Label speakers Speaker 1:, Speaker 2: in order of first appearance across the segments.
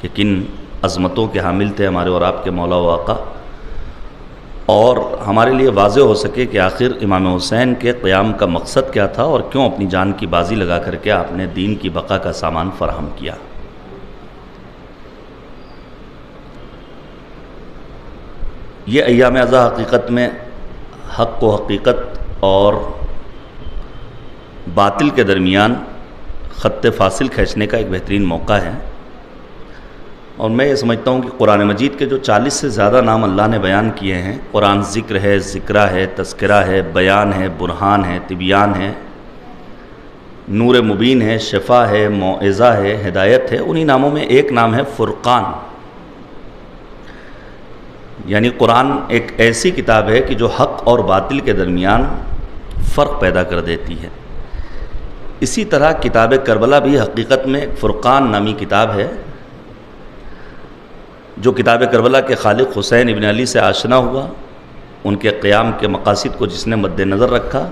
Speaker 1: کہ کن عظمتوں کے حامل تھے ہمارے اور آپ کے مولا و آقا، اور ہمارے لیے واضح ہو سکے کہ آخر امام حسین کے قیام کا مقصد کیا تھا اور کیوں اپنی جان کی بازی لگا کر کے آپ نے دین کی بقا کا سامان فراہم کیا۔ یہ ایام اضحیٰ حقیقت میں حق و حقیقت اور باطل کے درمیان خط فاصل کھینچنے کا ایک بہترین موقع ہے، اور میں یہ سمجھتا ہوں کہ قرآن مجید کے جو 40 سے زیادہ نام اللہ نے بیان کیے ہیں، قرآن ذکر ہے، ذکرہ ہے، تذکرہ ہے، بیان ہے، برہان ہے، تبیان ہے، نور مبین ہے، شفا ہے، موعظہ ہے، ہدایت ہے، انہی ناموں میں ایک نام ہے فرقان۔ یعنی قرآن ایک ایسی کتاب ہے کہ جو حق اور باطل کے درمیان فرق پیدا کر دیتی ہے۔ اسی طرح کتاب کربلا بھی حقیقت میں فرقان نامی کتاب ہے، جو کتاب کربلا کے خالق حسین ابن علی سے آشنا ہوا، ان کے قیام کے مقاصد کو جس نے مد نظر رکھا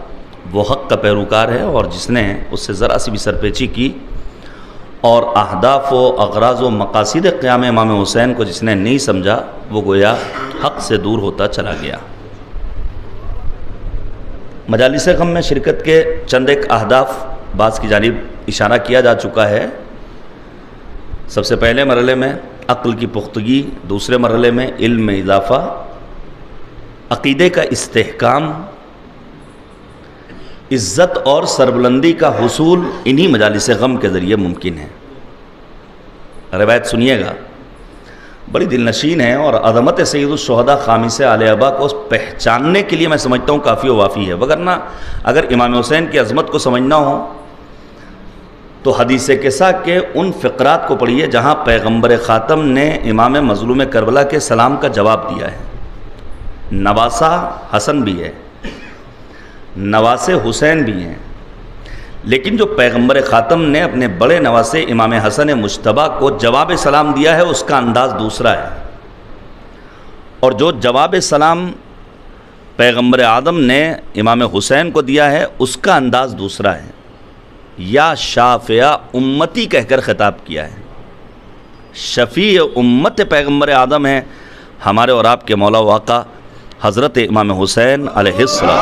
Speaker 1: وہ حق کا پیروکار ہے، اور جس نے اس سے ذرا سی بھی سرپیچی کی اور اہداف و اغراض و مقاصد قیام امام حسین کو جس نے نہیں سمجھا وہ گویا حق سے دور ہوتا چلا گیا۔ مجالس غم میں شرکت کے چند ایک اہداف بعض کی جانب اشارہ کیا جا چکا ہے۔ سب سے پہلے مرحلے میں عقل کی پختگی، دوسرے مرحلے میں علم میں اضافہ، عقیدے کا استحکام، عزت اور سربلندی کا حصول انہی مجالس غم کے ذریعے ممکن ہے۔ روایت سنیے گا، بڑی دل نشین ہے، اور عظمت سید الشہداء خامس آل ابا کو پہچاننے کے لیے میں سمجھتا ہوں کافی و وافی ہے، وگرنہ اگر امام حسین کی عظمت کو سمجھنا ہو تو حدیث کسا کے ان فقرات کو پڑھیے جہاں پیغمبر خاتم نے امام مظلوم کربلا کے سلام کا جواب دیا ہے۔ نواسہ حسن بھی ہے، نواسے حسین بھی ہیں، لیکن جو پیغمبر خاتم نے اپنے بڑے نواسے امام حسن مجتبیٰ کو جواب سلام دیا ہے اس کا انداز دوسرا ہے، اور جو جواب سلام پیغمبر آدم نے امام حسین کو دیا ہے اس کا انداز دوسرا ہے۔ یا شافع امتی کہہ کر خطاب کیا ہے، شفیع امت پیغمبر آدم ہیں ہمارے اور آپ کے مولا و آقا حضرت امام حسین علیہ السلام۔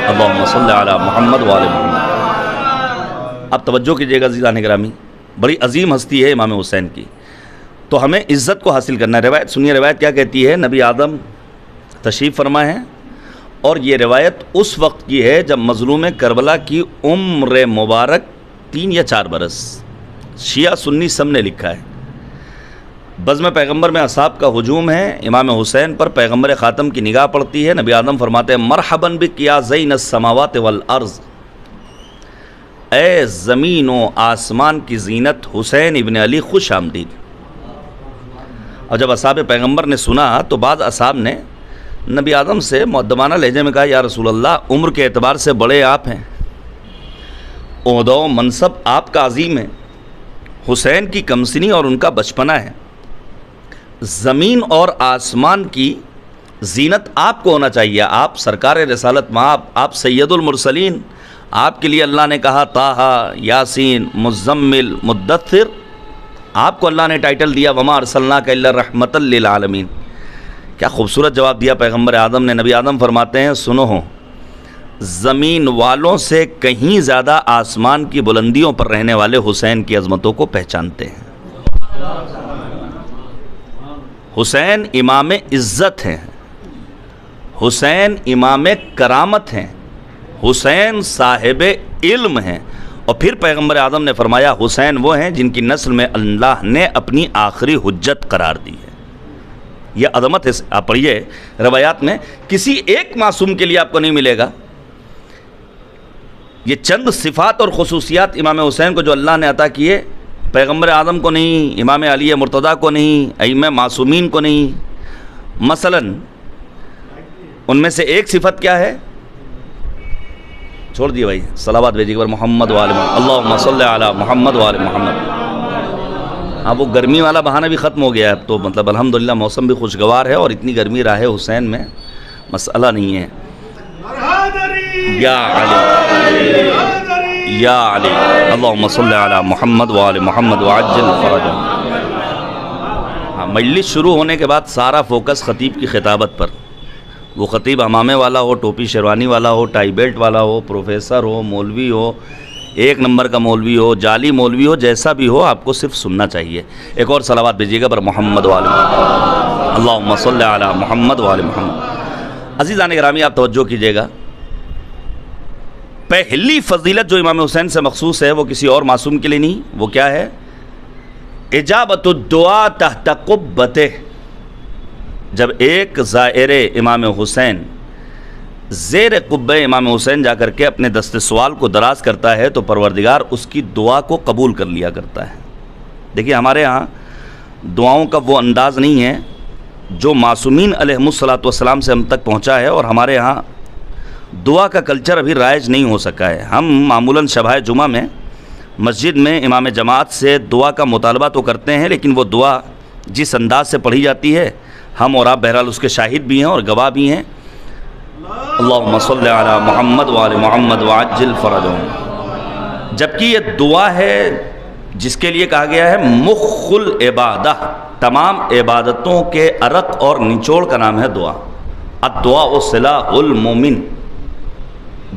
Speaker 1: اللہم صلی علی محمد وآل محمد۔ اب توجہ کیجئے گا عزیزان گرامی، بڑی عظیم ہستی ہے امام حسین کی، تو ہمیں عزت کو حاصل کرنا ہے۔ روایت سنیے، روایت کیا کہتی ہے؟ نبی آدم تشریف فرما ہے، اور یہ روایت اس وقت کی ہے جب مظلوم کربلا کی عمر مبارک 3 یا 4 برس، شیعہ سنی سب نے لکھا ہے۔ بزم پیغمبر میں اصحاب کا ہجوم ہے، امام حسین پر پیغمبر خاتم کی نگاہ پڑتی ہے، نبی آدم فرماتے ہیں مرحباً بک یا زین السماوات والارض، اے زمین و آسمان کی زینت حسین ابن علی خوش آمدید۔ اور جب اصحاب پیغمبر نے سنا تو بعض اصحاب نے نبی آدم سے مؤدبانہ لہجے میں کہا یا رسول اللہ عمر کے اعتبار سے بڑے آپ ہیں، عہدہ و منصب آپ کا عظیم ہے، حسین کی کمسنی اور ان کا بچپنا ہے، زمین اور آسمان کی زینت آپ کو ہونا چاہیے، آپ سرکار رسالت مآب، آپ سید المرسلین، آپ کے لیے اللہ نے کہا طٰہٰ یاسین مزمل مدثر، آپ کو اللہ نے ٹائٹل دیا وما ارسلناک الا رحمۃ للعالمین۔ کیا خوبصورت جواب دیا پیغمبر آدم نے۔ نبی آدم فرماتے ہیں سنو ہو، زمین والوں سے کہیں زیادہ آسمان کی بلندیوں پر رہنے والے حسین کی عظمتوں کو پہچانتے ہیں۔ حسین امام عزت ہیں، حسین امام کرامت ہیں، حسین صاحب علم ہیں، اور پھر پیغمبر آدم نے فرمایا حسین وہ ہیں جن کی نسل میں اللہ نے اپنی آخری حجت قرار دی ہے۔ یہ عظمت ہے۔ آپ پڑھیے روایات میں کسی ایک معصوم کے لیے آپ کو نہیں ملے گا۔ یہ چند صفات اور خصوصیات امام حسین کو جو اللہ نے عطا کیے، پیغمبر آدم کو نہیں، امام علی مرتضیٰ کو نہیں، ائمہ معصومین کو نہیں۔ مثلا ان میں سے ایک صفت کیا ہے؟ چھوڑ دیے بھائی، صلوات بھیجیے پر محمد وآل محمد، اللہم صلی علی محمد وآل محمد۔ ہاں وہ گرمی والا بہانہ بھی ختم ہو گیا ہے، تو مطلب الحمدللہ موسم بھی خوشگوار ہے، اور اتنی گرمی راہ حسین میں مسئلہ نہیں ہے۔ یا علی یا علی، اللہم صلی علی محمد وآل محمد وعجل فرجہ۔ ہاں، مجلس شروع ہونے کے بعد سارا فوکس خطیب کی خطابت پر. وہ خطیب امامے والا ہو، ٹوپی شیروانی والا ہو، ٹائی بیلٹ والا ہو، پروفیسر ہو، مولوی ہو، ایک نمبر کا مولوی ہو، جعلی مولوی ہو، جیسا بھی ہو، آپ کو صرف سننا چاہیے. ایک اور صلوات بھیجیے گا پر محمد وآل محمد. اللہم صلی علی محمد وآل محمد. عزیزان گرامی، آپ توجہ کیجیے گا. پہلی فضیلت جو امام حسین سے مخصوص ہے وہ کسی اور معصوم کے لیے نہیں. وہ کیا ہے؟ اجابت الدعاء تحت قبتہ. جب ایک زائر امام حسین زیر قبہ امام حسین جا کر کے اپنے دست سوال کو دراز کرتا ہے تو پروردگار اس کی دعا کو قبول کر لیا کرتا ہے. دیکھیے، ہمارے ہاں دعاؤں کا وہ انداز نہیں ہے جو معصومین علیہم الصلاۃ والسلام سے ہم تک پہنچا ہے، اور ہمارے ہاں دعا کا کلچر ابھی رائج نہیں ہو سکا ہے. ہم معمولاً شبہ جمعہ میں مسجد میں امام جماعت سے دعا کا مطالبہ تو کرتے ہیں، لیکن وہ دعا جس انداز سے پڑھی جاتی ہے ہم اور آپ بہرحال اس کے شاہد بھی ہیں اور گواہ بھی ہیں. اللہم صلی علی محمد وآل محمد وعجل فرجہم. جبکہ یہ دعا ہے جس کے لیے کہا گیا ہے مخ العبادہ. تمام عبادتوں کے عرق اور نچوڑ کا نام ہے دعا. الدعاء سلاح المومن.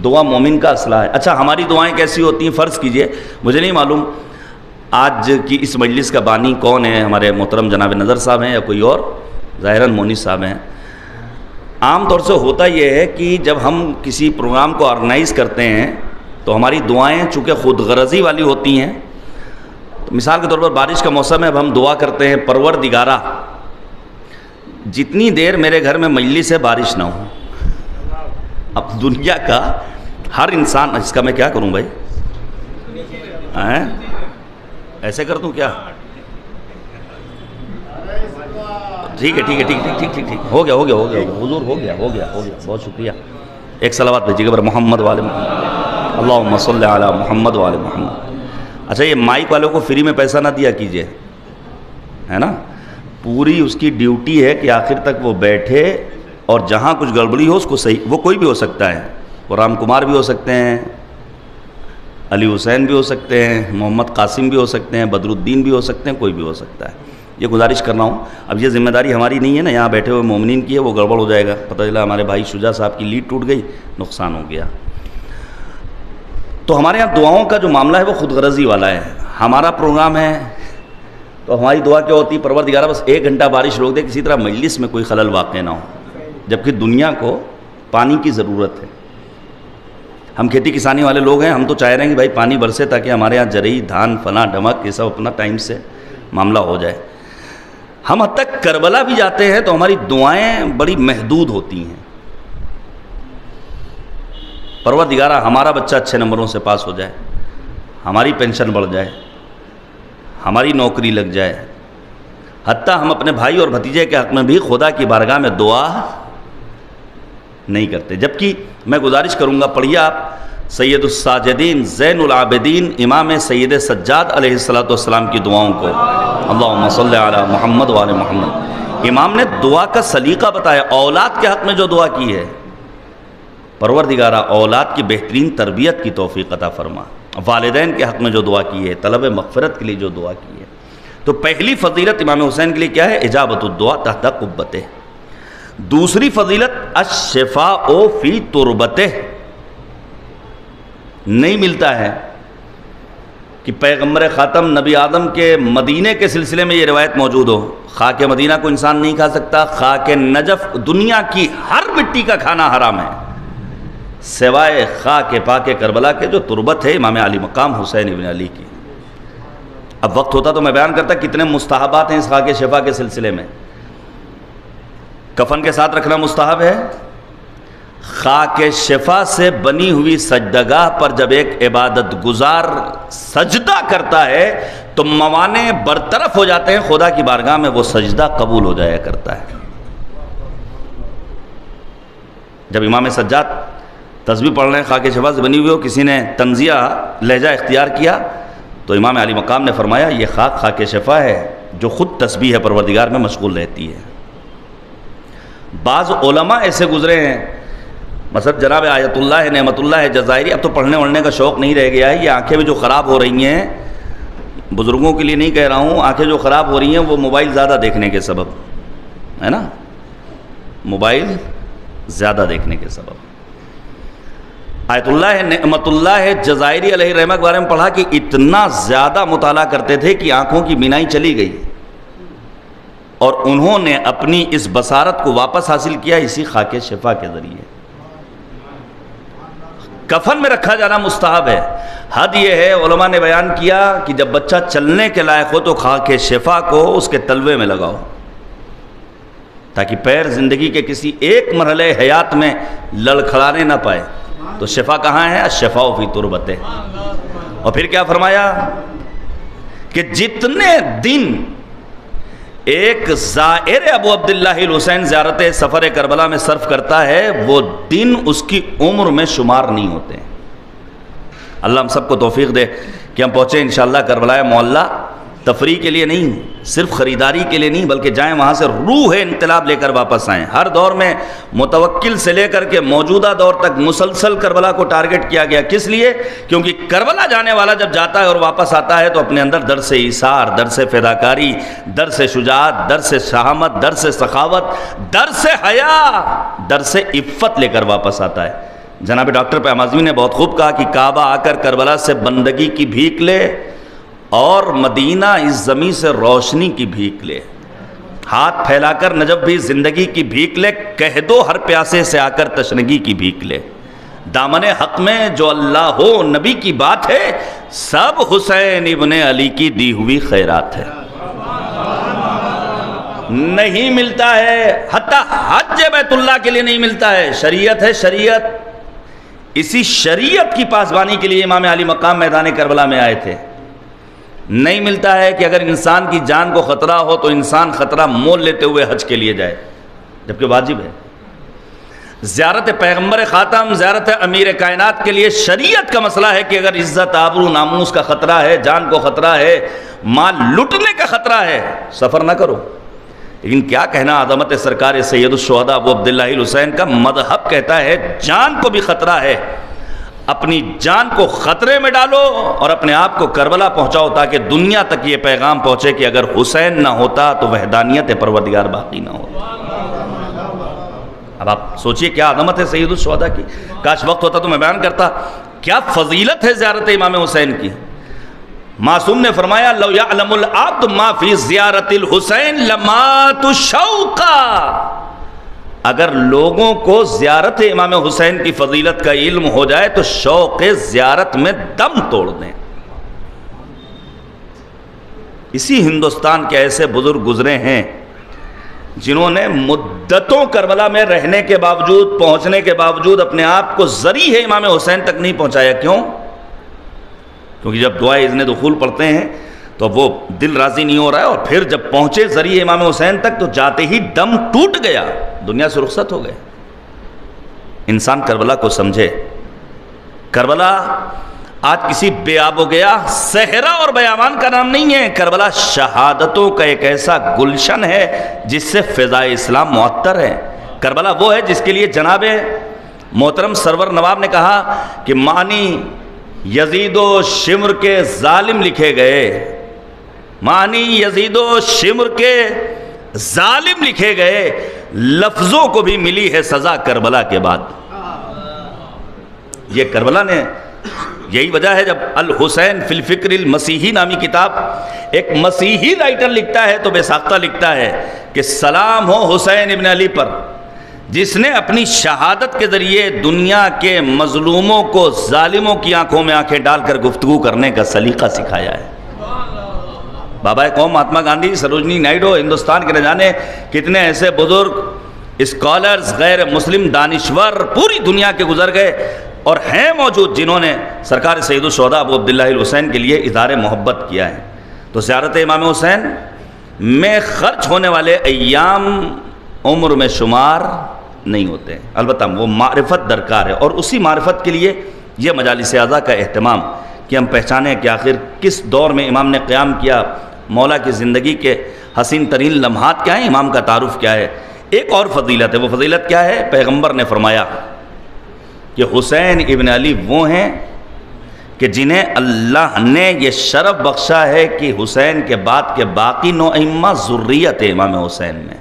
Speaker 1: دعا مومن کا اسلحہ ہے. اچھا، ہماری دعائیں کیسی ہوتی ہیں؟ فرض کیجئے، مجھے نہیں معلوم آج کی اس مجلس کا بانی کون ہے، ہمارے محترم جناب نظر صاحب ہیں یا کوئی اور، ظاہراً مونس صاحب ہیں. عام طور سے ہوتا یہ ہے کہ جب ہم کسی پروگرام کو آرگنائز کرتے ہیں تو ہماری دعائیں چونکہ خود غرضی والی ہوتی ہیں. تو مثال کے طور پر بارش کا موسم ہے، اب ہم دعا کرتے ہیں پروردگارہ جتنی دیر میرے گھر میں مجلس ہے بارش نہ ہو. اب دنیا کا ہر انسان، اس کا میں کیا کروں بھائی؟ ایسے کر دوں کیا؟ ٹھیک ہے ٹھیک ہے ٹھیک ٹھیک ٹھیک ٹھیک ہو گیا ہو گیا ہو گیا حضور، ہو گیا ہو گیا ہو گیا. بہت شکریہ. ایک صلوات بھیجیے گا محمد والے محمد. اللہم صلی علی محمد والے محمد. اچھا، یہ مائک والوں کو فری میں پیسہ نہ دیا کیجئے، ہے نا. پوری اس کی ڈیوٹی ہے کہ آخر تک وہ بیٹھے اور جہاں کچھ گڑبڑی ہو اس کو صحیح. وہ کوئی بھی ہو سکتا ہے، وہ رام کمار بھی ہو سکتے ہیں، علی حسین بھی ہو سکتے ہیں، محمد قاسم بھی ہو سکتے ہیں، بدر الدین بھی ہو سکتے ہیں، کوئی بھی ہو سکتا ہے. یہ گزارش کر رہا ہوں. اب یہ ذمہ داری ہماری نہیں ہے نا، یہاں بیٹھے ہوئے مومنین کی ہے. وہ گڑبڑ ہو جائے گا، پتہ چلا ہمارے بھائی شجاع صاحب کی لیڈ ٹوٹ گئی، نقصان ہو گیا. تو ہمارے یہاں دعاؤں کا جو معاملہ ہے وہ خود غرضی والا ہے. ہمارا پروگرام ہے تو ہماری دعا کیا ہوتی ہے؟ پروردگارہ بس 1 گھنٹہ بارش روک دے، کسی طرح مجلس میں کوئی خلل واقع نہ ہو. جبکہ دنیا کو پانی کی ضرورت ہے. ہم کھیتی کسانی والے لوگ ہیں، ہم تو چاہ رہے ہیں کہ بھائی پانی برسے تاکہ ہمارے یہاں جرئی، دھان، فلاں ڈھمک، یہ سب اپنا ٹائم سے معاملہ ہو جائے. ہم حد تک کربلا بھی جاتے ہیں تو ہماری دعائیں بڑی محدود ہوتی ہیں. پروردگارہ ہمارا بچہ اچھے نمبروں سے پاس ہو جائے، ہماری پینشن بڑھ جائے، ہماری نوکری لگ جائے. حتیٰ ہم اپنے بھائی اور بھتیجے کے حق میں بھی خدا کی بارگاہ میں دعا نہیں کرتے. جبکہ میں گزارش کروں گا، پڑھیے آپ سید الساجدین زین العابدین امام سید سجاد علیہ السلام کی دعاؤں کو. اللہم صلی علی محمد وآل محمد. امام نے دعا کا سلیقہ بتایا. اولاد کے حق میں جو دعا کی ہے، پروردگارہ اولاد کی بہترین تربیت کی توفیق عطا فرما. والدین کے حق میں جو دعا کی ہے، طلب مغفرت کے لیے جو دعا کی ہے. تو پہلی فضیلت امام حسین کے لیے کیا ہے؟ اجابت الدعاء تحت قبتہ. دوسری فضیلت الشفاء فی تربتہ. نہیں ملتا ہے کہ پیغمبر خاتم نبی آدم کے مدینے کے سلسلے میں یہ روایت موجود ہو. خاک مدینہ کو انسان نہیں کھا سکتا، خاک نجف، دنیا کی ہر مٹی کا کھانا حرام ہے سوائے خاک پاک کربلا کے جو تربت ہے امام علی مقام حسین ابن علی کی. اب وقت ہوتا تو میں بیان کرتا کتنے مستحبات ہیں اس خاک شفا کے سلسلے میں. کفن کے ساتھ رکھنا مستحب ہے. خاک شفا سے بنی ہوئی سجدگاہ پر جب ایک عبادت گزار سجدہ کرتا ہے تو موانع برطرف ہو جاتے ہیں، خدا کی بارگاہ میں وہ سجدہ قبول ہو جایا کرتا ہے. جب امام سجاد تسبیح پڑھ رہے ہیں، خاک شفا سے بنی ہوئی ہو، کسی نے طنزیہ لہجہ اختیار کیا تو امام علی مقام نے فرمایا یہ خاک شفا ہے جو خود تسبیح پروردگار میں مشغول رہتی ہے. بعض علماء ایسے گزرے ہیں، مثلا جناب آیت اللہ ہے، نعمت اللہ ہے جزائری، اب تو پڑھنے وڑھنے کا شوق نہیں رہ گیا ہے. یہ آنکھیں بھی جو خراب ہو رہی ہیں بزرگوں کے لیے نہیں کہہ رہا ہوں، آنکھیں جو خراب ہو رہی ہیں وہ موبائل زیادہ دیکھنے کے سبب ہے نا، موبائل زیادہ دیکھنے کے سبب۔ آیت اللہ نعمت اللہ جزائری علیہ رحمہ کے بارے میں پڑھا کہ اتنا زیادہ مطالعہ کرتے تھے کہ آنکھوں کی بینائی چلی گئی، اور انہوں نے اپنی اس بصارت کو واپس حاصل کیا اسی خاک شفا کے ذریعے۔ کفن میں رکھا جانا مستحب ہے، حد یہ ہے علماء نے بیان کیا کہ جب بچہ چلنے کے لائق ہو تو خاک شفا کو اس کے تلوے میں لگاؤ، تاکہ پیر زندگی کے کسی ایک مرحلے حیات میں لڑکھڑانے نہ پائے۔ تو شفا کہاں ہے؟ الشفاء فی تربتہ۔ اور پھر کیا فرمایا کہ جتنے دن ایک زائر ابو عبداللہ الحسین زیارت سفر کربلا میں صرف کرتا ہے وہ دن اس کی عمر میں شمار نہیں ہوتے۔ اللہ ہم سب کو توفیق دے کہ ہم پہنچے انشاءاللہ کربلا معلیٰ، تفریح کے لیے نہیں، صرف خریداری کے لیے نہیں، بلکہ جائیں وہاں سے روح انقلاب لے کر واپس آئیں۔ ہر دور میں متوکل سے لے کر کے موجودہ دور تک مسلسل کربلا کو ٹارگٹ کیا گیا، کس لیے؟ کیونکہ کربلا جانے والا جب جاتا ہے اور واپس آتا ہے تو اپنے اندر درس ایثار، درس فداکاری، درس شجاعت، درس شہامت، درس سخاوت، درس حیا، درس عفت لے کر واپس آتا ہے۔ جناب ڈاکٹر پیام اعظمی نے بہت خوب کہا کہ کعبہ آ کر کربلا سے بندگی کی بھیک لے اور مدینہ اس زمین سے روشنی کی بھیک لے، ہاتھ پھیلا کر نجف بھی زندگی کی بھیک لے، کہہ دو ہر پیاسے سے آ کر تشنگی کی بھیک لے۔ دامن حق میں جو اللہ ہو نبی کی بات ہے، سب حسین ابن علی کی دی ہوئی خیرات ہے۔ نہیں ملتا ہے، حتیٰ حج بیت اللہ کے لیے نہیں ملتا ہے، شریعت ہے شریعت۔ اسی شریعت کی پاسبانی کے لیے امام علی مقام میدان کربلا میں آئے تھے۔ نہیں ملتا ہے کہ اگر انسان کی جان کو خطرہ ہو تو انسان خطرہ مول لیتے ہوئے حج کے لیے جائے، جبکہ واجب ہے۔ زیارت پیغمبر خاتم، زیارت امیر کائنات کے لیے شریعت کا مسئلہ ہے کہ اگر عزت آبرو ناموس کا خطرہ ہے، جان کو خطرہ ہے، مال لٹنے کا خطرہ ہے، سفر نہ کرو۔ لیکن کیا کہنا عظمت سرکار سید الشہداء ابو عبداللہ الحسین کا، مذہب کہتا ہے جان کو بھی خطرہ ہے، اپنی جان کو خطرے میں ڈالو اور اپنے آپ کو کربلا پہنچاؤ تاکہ دنیا تک یہ پیغام پہنچے کہ اگر حسین نہ ہوتا تو وحدانیت پروردگار باقی نہ ہوتا۔ اب آپ سوچئے کیا عظمت ہے سید الشہداء کی، کاش وقت ہوتا تو میں بیان کرتا کیا فضیلت ہے زیارت امام حسین کی۔ معصوم نے فرمایا لو یعلم العبد ما فی زیارت الحسین لمات شوقا، اگر لوگوں کو زیارت امام حسین کی فضیلت کا علم ہو جائے تو شوق زیارت میں دم توڑ دیں۔ اسی ہندوستان کے ایسے بزرگ گزرے ہیں جنہوں نے مدتوں کربلا میں رہنے کے باوجود، پہنچنے کے باوجود اپنے آپ کو ذریعہ امام حسین تک نہیں پہنچایا۔ کیوں؟ کیونکہ جب دعائے اذن دخول پڑھتے ہیں تو وہ دل راضی نہیں ہو رہا ہے، اور پھر جب پہنچے ذریعہ امام حسین تک تو جاتے ہی دم ٹوٹ گیا، دنیا سے رخصت ہو گئے۔ انسان کربلا کو سمجھے۔ کربلا آج کسی بے آب و گیا صحرا اور بیابان کا نام نہیں ہے، کربلا شہادتوں کا ایک ایسا گلشن ہے جس سے فضائے اسلام معطر ہے۔ کربلا وہ ہے جس کے لیے جناب محترم سرور نواب نے کہا کہ معنی یزید و شمر کے ظالم لکھے گئے، معنی یزید و شمر کے ظالم لکھے گئے، لفظوں کو بھی ملی ہے سزا کربلا کے بعد۔ یہ کربلا نے، یہی وجہ ہے جب الحسین فی الفکر المسیحی نامی کتاب ایک مسیحی رائٹر لکھتا ہے تو بے ساختہ لکھتا ہے کہ سلام ہو حسین ابن علی پر جس نے اپنی شہادت کے ذریعے دنیا کے مظلوموں کو ظالموں کی آنکھوں میں آنکھیں ڈال کر گفتگو کرنے کا سلیقہ سکھایا ہے۔ بابا قوم مہاتما گاندھی، سروجنی نائیڈو، ہندوستان کے نہ جانے کتنے ایسے بزرگ اسکالرز، غیر مسلم دانشور پوری دنیا کے گزر گئے اور ہیں موجود جنہوں نے سرکار سید الشہداء ابو عبداللہ الحسین کے لیے اظہار محبت کیا ہے۔ تو زیارت امام حسین میں خرچ ہونے والے ایام عمر میں شمار نہیں ہوتے، البتہ وہ معرفت درکار ہے، اور اسی معرفت کے لیے یہ مجالس اعزا کا اہتمام کہ ہم پہچانیں کہ آخر کس دور میں امام نے قیام کیا، مولا کی زندگی کے حسین ترین لمحات کیا ہیں، امام کا تعارف کیا ہے۔ ایک اور فضیلت ہے، وہ فضیلت کیا ہے؟ پیغمبر نے فرمایا کہ حسین ابن علی وہ ہیں کہ جنہیں اللہ نے یہ شرف بخشا ہے کہ حسین کے بعد کے باقی 9 ائمہ ذریت امام حسین میں،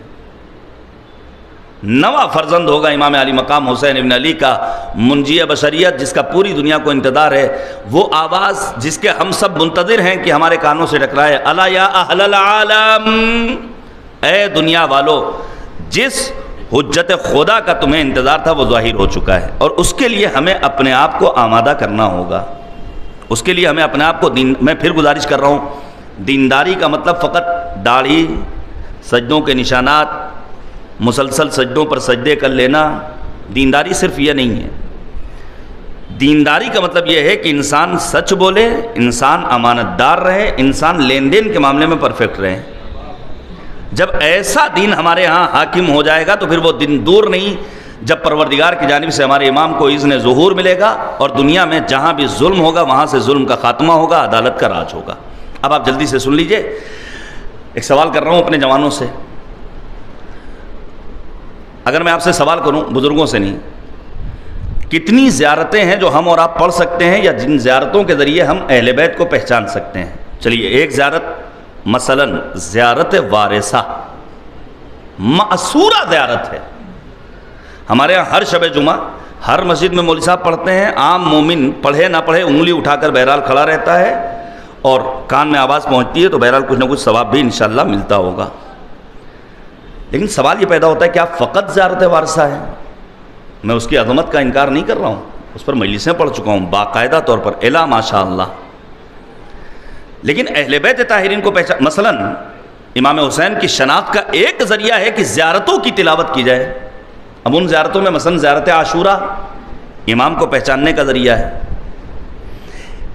Speaker 1: 9واں فرزند ہوگا امام علی مقام حسین ابن علی کا، منجی بشریت، جس کا پوری دنیا کو انتظار ہے، وہ آواز جس کے ہم سب منتظر ہیں کہ ہمارے کانوں سے ٹکرائے، الا یا اہل العالم، اے دنیا والو، جس حجت خدا کا تمہیں انتظار تھا وہ ظاہر ہو چکا ہے، اور اس کے لیے ہمیں اپنے آپ کو آمادہ کرنا ہوگا، اس کے لیے ہمیں اپنے آپ کو میں پھر گزارش کر رہا ہوں، دینداری کا مطلب فقط داڑھی، سجدوں کے نشانات، مسلسل سجدوں پر سجدے کر لینا، دینداری صرف یہ نہیں ہے۔ دینداری کا مطلب یہ ہے کہ انسان سچ بولے، انسان امانت دار رہے، انسان لین دین کے معاملے میں پرفیکٹ رہے۔ جب ایسا دین ہمارے ہاں حاکم ہو جائے گا تو پھر وہ دن دور نہیں جب پروردگار کی جانب سے ہمارے امام کو اذن ظہور ملے گا، اور دنیا میں جہاں بھی ظلم ہوگا وہاں سے ظلم کا خاتمہ ہوگا، عدالت کا راج ہوگا۔ اب آپ جلدی سے سن لیجئے، ایک سوال کر رہا ہوں اپنے جوانوں سے، اگر میں آپ سے سوال کروں، بزرگوں سے نہیں، کتنی زیارتیں ہیں جو ہم اور آپ پڑھ سکتے ہیں یا جن زیارتوں کے ذریعے ہم اہل بیت کو پہچان سکتے ہیں؟ چلیے، ایک زیارت مثلا زیارت وارثہ، مأثورہ زیارت ہے، ہمارے ہاں ہر شب جمعہ ہر مسجد میں مولوی صاحب پڑھتے ہیں، عام مومن پڑھے نہ پڑھے انگلی اٹھا کر بہرحال کھڑا رہتا ہے، اور کان میں آواز پہنچتی ہے تو بہرحال کچھ نہ کچھ ثواب بھی انشاءاللہ ملتا ہوگا۔ لیکن سوال یہ پیدا ہوتا ہے کہ آپ فقط زیارت وارثہ ہے؟ میں اس کی عظمت کا انکار نہیں کر رہا ہوں، اس پر مجلسیں پڑھ چکا ہوں باقاعدہ طور پر، الا ماشاءاللہ، لیکن اہل بیت طاہرین کو پہچان، مثلا امام حسین کی شناخت کا ایک ذریعہ ہے کہ زیارتوں کی تلاوت کی جائے۔ اب ان زیارتوں میں مثلا زیارت عاشورہ امام کو پہچاننے کا ذریعہ ہے،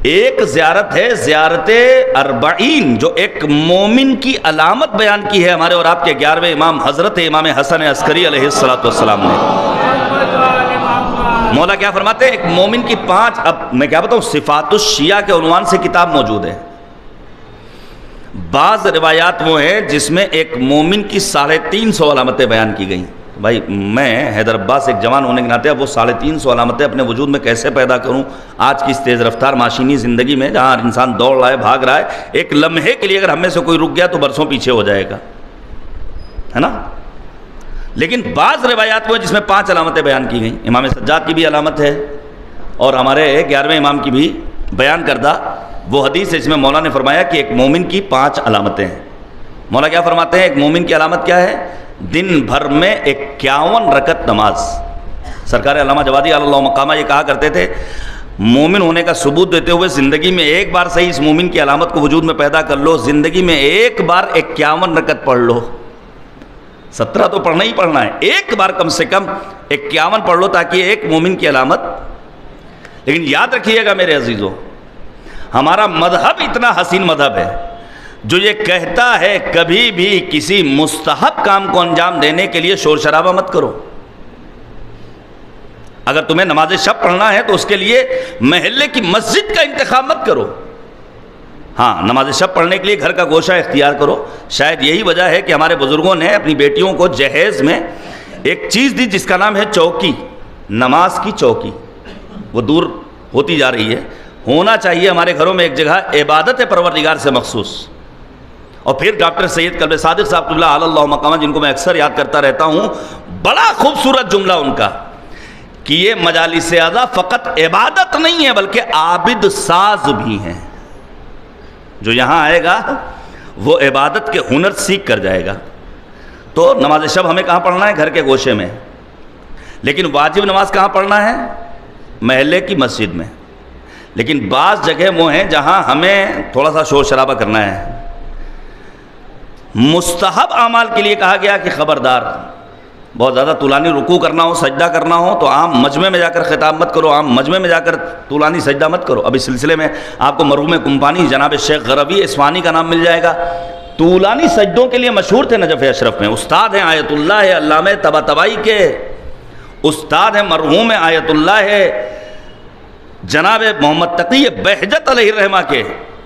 Speaker 1: ایک زیارت ہے زیارت اربعین جو ایک مومن کی علامت بیان کی ہے ہمارے اور آپ کے 11ویں امام حضرت امام حسن عسکری علیہ السلام نے۔ مولا کیا فرماتے ہیں؟ ایک مومن کی 5، اب میں کیا بتاؤں، صفات الشیعہ کے عنوان سے کتاب موجود ہے، بعض روایات وہ ہیں جس میں ایک مومن کی 350 علامتیں بیان کی گئیں۔ بھائی میں حیدر عباس ایک جوان ہونے کے ناطے اب وہ 350 علامتیں اپنے وجود میں کیسے پیدا کروں؟ آج کی اس تیز رفتار معاشینی زندگی میں جہاں انسان دوڑ رہا ہے، بھاگ رہا ہے، ایک لمحے کے لیے اگر ہم میں سے کوئی رک گیا تو برسوں پیچھے ہو جائے گا، ہے نا؟ لیکن بعض روایات وہ جس میں 5 علامتیں بیان کی گئیں، امام سجاد کی بھی علامت ہے اور ہمارے 11ویں امام کی بھی بیان کردہ وہ حدیث ہے جس میں مولا نے فرمایا کہ ایک مومن کی 5 علامتیں ہیں۔ مولا کیا فرماتے ہیں؟ ایک مومن کی علامت کیا ہے؟ دن بھر میں 51 رکعت نماز۔ سرکار علامہ جوادی علی اللہ مقامہ یہ کہا کرتے تھے، مومن ہونے کا ثبوت دیتے ہوئے زندگی میں ایک بار صحیح اس مومن کی علامت کو وجود میں پیدا کر لو، زندگی میں ایک بار 51 رکعت پڑھ لو، 17 تو پڑھنا ہی پڑھنا ہے، ایک بار کم سے کم 51 پڑھ لو تاکہ ایک مومن کی علامت۔ لیکن یاد رکھیے گا میرے عزیزو، ہمارا مذہب اتنا حسین مذہب ہے جو یہ کہتا ہے کبھی بھی کسی مستحب کام کو انجام دینے کے لیے شور شرابہ مت کرو۔ اگر تمہیں نماز شب پڑھنا ہے تو اس کے لیے محلے کی مسجد کا انتخاب مت کرو، ہاں نماز شب پڑھنے کے لیے گھر کا گوشہ اختیار کرو۔ شاید یہی وجہ ہے کہ ہمارے بزرگوں نے اپنی بیٹیوں کو جہیز میں ایک چیز دی جس کا نام ہے چوکی، نماز کی چوکی، وہ دور ہوتی جا رہی ہے۔ ہونا چاہیے ہمارے گھروں میں ایک جگہ عبادت پروردگار سے مخصوص۔ اور پھر ڈاکٹر سید قلب صادق صاحب اللہ علی اللہ مقامہ جن کو میں اکثر یاد کرتا رہتا ہوں، بڑا خوبصورت جملہ ان کا کہ یہ مجالس اعضاء فقط عبادت نہیں ہے بلکہ عابد ساز بھی ہیں۔ جو یہاں آئے گا وہ عبادت کے ہنر سیکھ کر جائے گا۔ تو نماز شب ہمیں کہاں پڑھنا ہے؟ گھر کے گوشے میں۔ لیکن واجب نماز کہاں پڑھنا ہے؟ محلے کی مسجد میں۔ لیکن بعض جگہ وہ ہیں جہاں ہمیں تھوڑا سا شور شرابہ کرنا ہے۔ مستحب اعمال کے لیے کہا گیا کہ خبردار، بہت زیادہ طولانی رکوع کرنا ہو، سجدہ کرنا ہو تو عام مجمع میں جا کر خطاب مت کرو، عام مجمع میں جا کر طولانی سجدہ مت کرو۔ اب اس سلسلے میں آپ کو مرحوم کمپانی جناب شیخ غربی اصفہانی کا نام مل جائے گا، طولانی سجدوں کے لیے مشہور تھے نجف اشرف میں، استاد ہیں آیت اللہ ہے علامہ طباطبائی کے، استاد ہیں مرحوم آیت اللہ ہے جناب محمد تقی بہجت علیہ الرحمہ کے،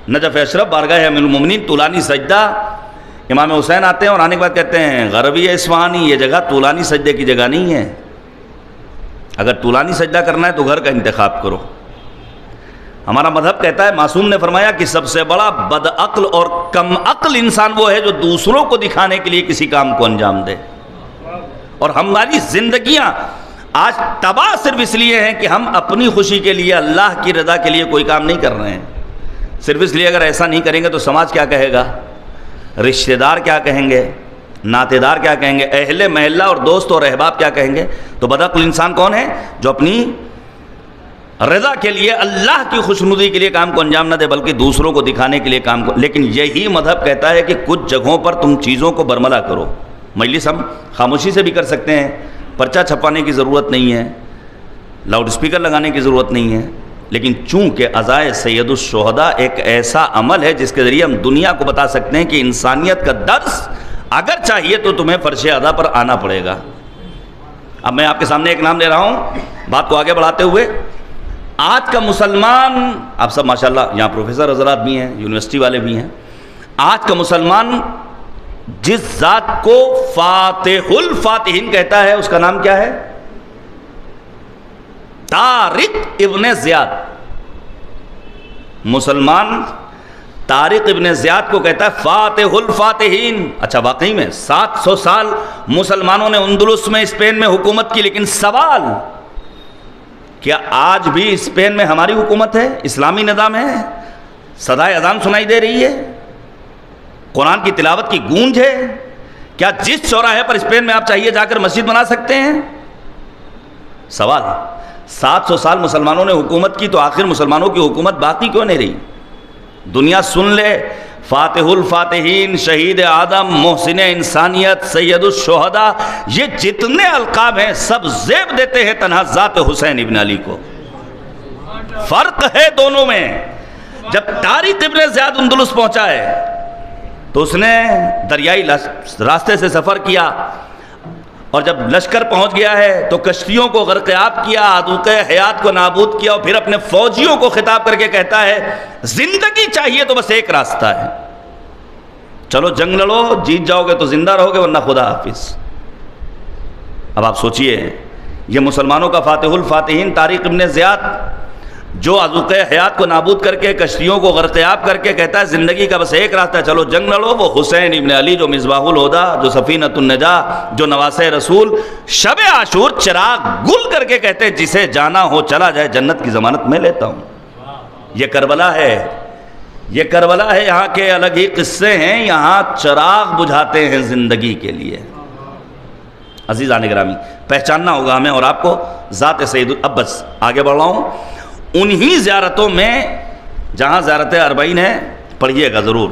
Speaker 1: نجف اشرف بارگاہ امیر المومنین، طولانی سجدہ۔ امام حسین آتے ہیں اور آنے کے بعد کہتے ہیں غربی اصفہانی یہ جگہ طولانی سجدے کی جگہ نہیں ہے، اگر طولانی سجدہ کرنا ہے تو گھر کا انتخاب کرو۔ ہمارا مذہب کہتا ہے، معصوم نے فرمایا کہ سب سے بڑا بد عقل اور کم عقل انسان وہ ہے جو دوسروں کو دکھانے کے لیے کسی کام کو انجام دے. اور ہماری زندگیاں آج تباہ صرف اس لیے ہیں کہ ہم اپنی خوشی کے لیے، اللہ کی رضا کے لیے کوئی کام نہیں کر رہے ہیں. صرف اس لیے اگر ایسا نہیں کریں گے تو سماج کیا کہے گا، رشتہ دار کیا کہیں گے، ناطے دار کیا کہیں گے، اہل محلہ اور دوست اور احباب کیا کہیں گے. تو بدعقل انسان کون ہے؟ جو اپنی رضا کے لیے، اللہ کی خوشنودی کے لیے کام کو انجام نہ دے بلکہ دوسروں کو دکھانے کے لیے کام کو. لیکن یہی مذہب کہتا ہے کہ کچھ جگہوں پر تم چیزوں کو برملا کرو. مجلس ہم خاموشی سے بھی کر سکتے ہیں، پرچہ چھپانے کی ضرورت نہیں ہے، لاؤڈ اسپیکر لگانے کی ضرورت نہیں ہے. لیکن چونکہ عزائے سید الشہداء ایک ایسا عمل ہے جس کے ذریعے ہم دنیا کو بتا سکتے ہیں کہ انسانیت کا درس اگر چاہیے تو تمہیں فرش ادا پر آنا پڑے گا. اب میں آپ کے سامنے ایک نام لے رہا ہوں بات کو آگے بڑھاتے ہوئے. آج کا مسلمان، آپ سب ماشاءاللہ یہاں پروفیسر حضرات بھی ہیں، یونیورسٹی والے بھی ہیں، آج کا مسلمان جس ذات کو فاتح الفاتحین کہتا ہے اس کا نام کیا ہے؟ طارق ابن زیاد. مسلمان طارق ابن زیاد کو کہتا ہے فاتح الفاتحین. اچھا واقعی میں 700 سال مسلمانوں نے اندلس میں، اسپین میں حکومت کی، لیکن سوال کیا آج بھی اسپین میں ہماری حکومت ہے، اسلامی نظام ہے، صدائے اذان سنائی دے رہی ہے، قرآن کی تلاوت کی گونج ہے؟ کیا جس چوراہے پر اسپین میں آپ چاہیے جا کر مسجد بنا سکتے ہیں؟ سوال. 700 سال مسلمانوں نے حکومت کی تو آخر مسلمانوں کی حکومت باقی کیوں نہیں رہی؟ دنیا سن لے، فاتح الفاتحین، شہید آدم، محسن انسانیت، سید الشہداء، یہ جتنے القاب ہیں سب زیب دیتے ہیں تنہا ذات حسین ابن علی کو. فرق ہے دونوں میں. جب طارق ابن زیاد اندلس پہنچا ہے تو اس نے دریائی راستے سے سفر کیا، اور جب لشکر پہنچ گیا ہے تو کشتیوں کو غرقیاب کیا، عدوق حیات کو نابود کیا، اور پھر اپنے فوجیوں کو خطاب کر کے کہتا ہے زندگی چاہیے تو بس ایک راستہ ہے، چلو جنگ لڑو، جیت جاؤ گے تو زندہ رہو گے ورنہ خدا حافظ. اب آپ سوچئے یہ مسلمانوں کا فاتح الفاتحین طارق ابن زیاد جو عدوق حیات کو نابود کر کے، کشتیوں کو غرقیاب کر کے کہتا ہے زندگی کا بس ایک راستہ ہے، چلو جنگ لڑو، وہ حسین ابن علی جو مصباح الہدیٰ، جو سفینۃ النجاہ، جو نواسۂ رسول، شب عاشور چراغ گل کر کے کہتے ہیں جسے جانا ہو چلا جائے، جنت کی ضمانت میں لیتا ہوں. یہ کربلا ہے، یہ کربلا ہے. یہاں کے الگ ہی قصے ہیں، یہاں چراغ بجھاتے ہیں زندگی کے لیے. عزیزان گرامی، پہچاننا ہوگا ہمیں اور آپ کو ذات سید. اب بس آگے بڑھ رہا ہوں. انہی زیارتوں میں جہاں زیارت اربعین ہے، پڑھیے گا ضرور.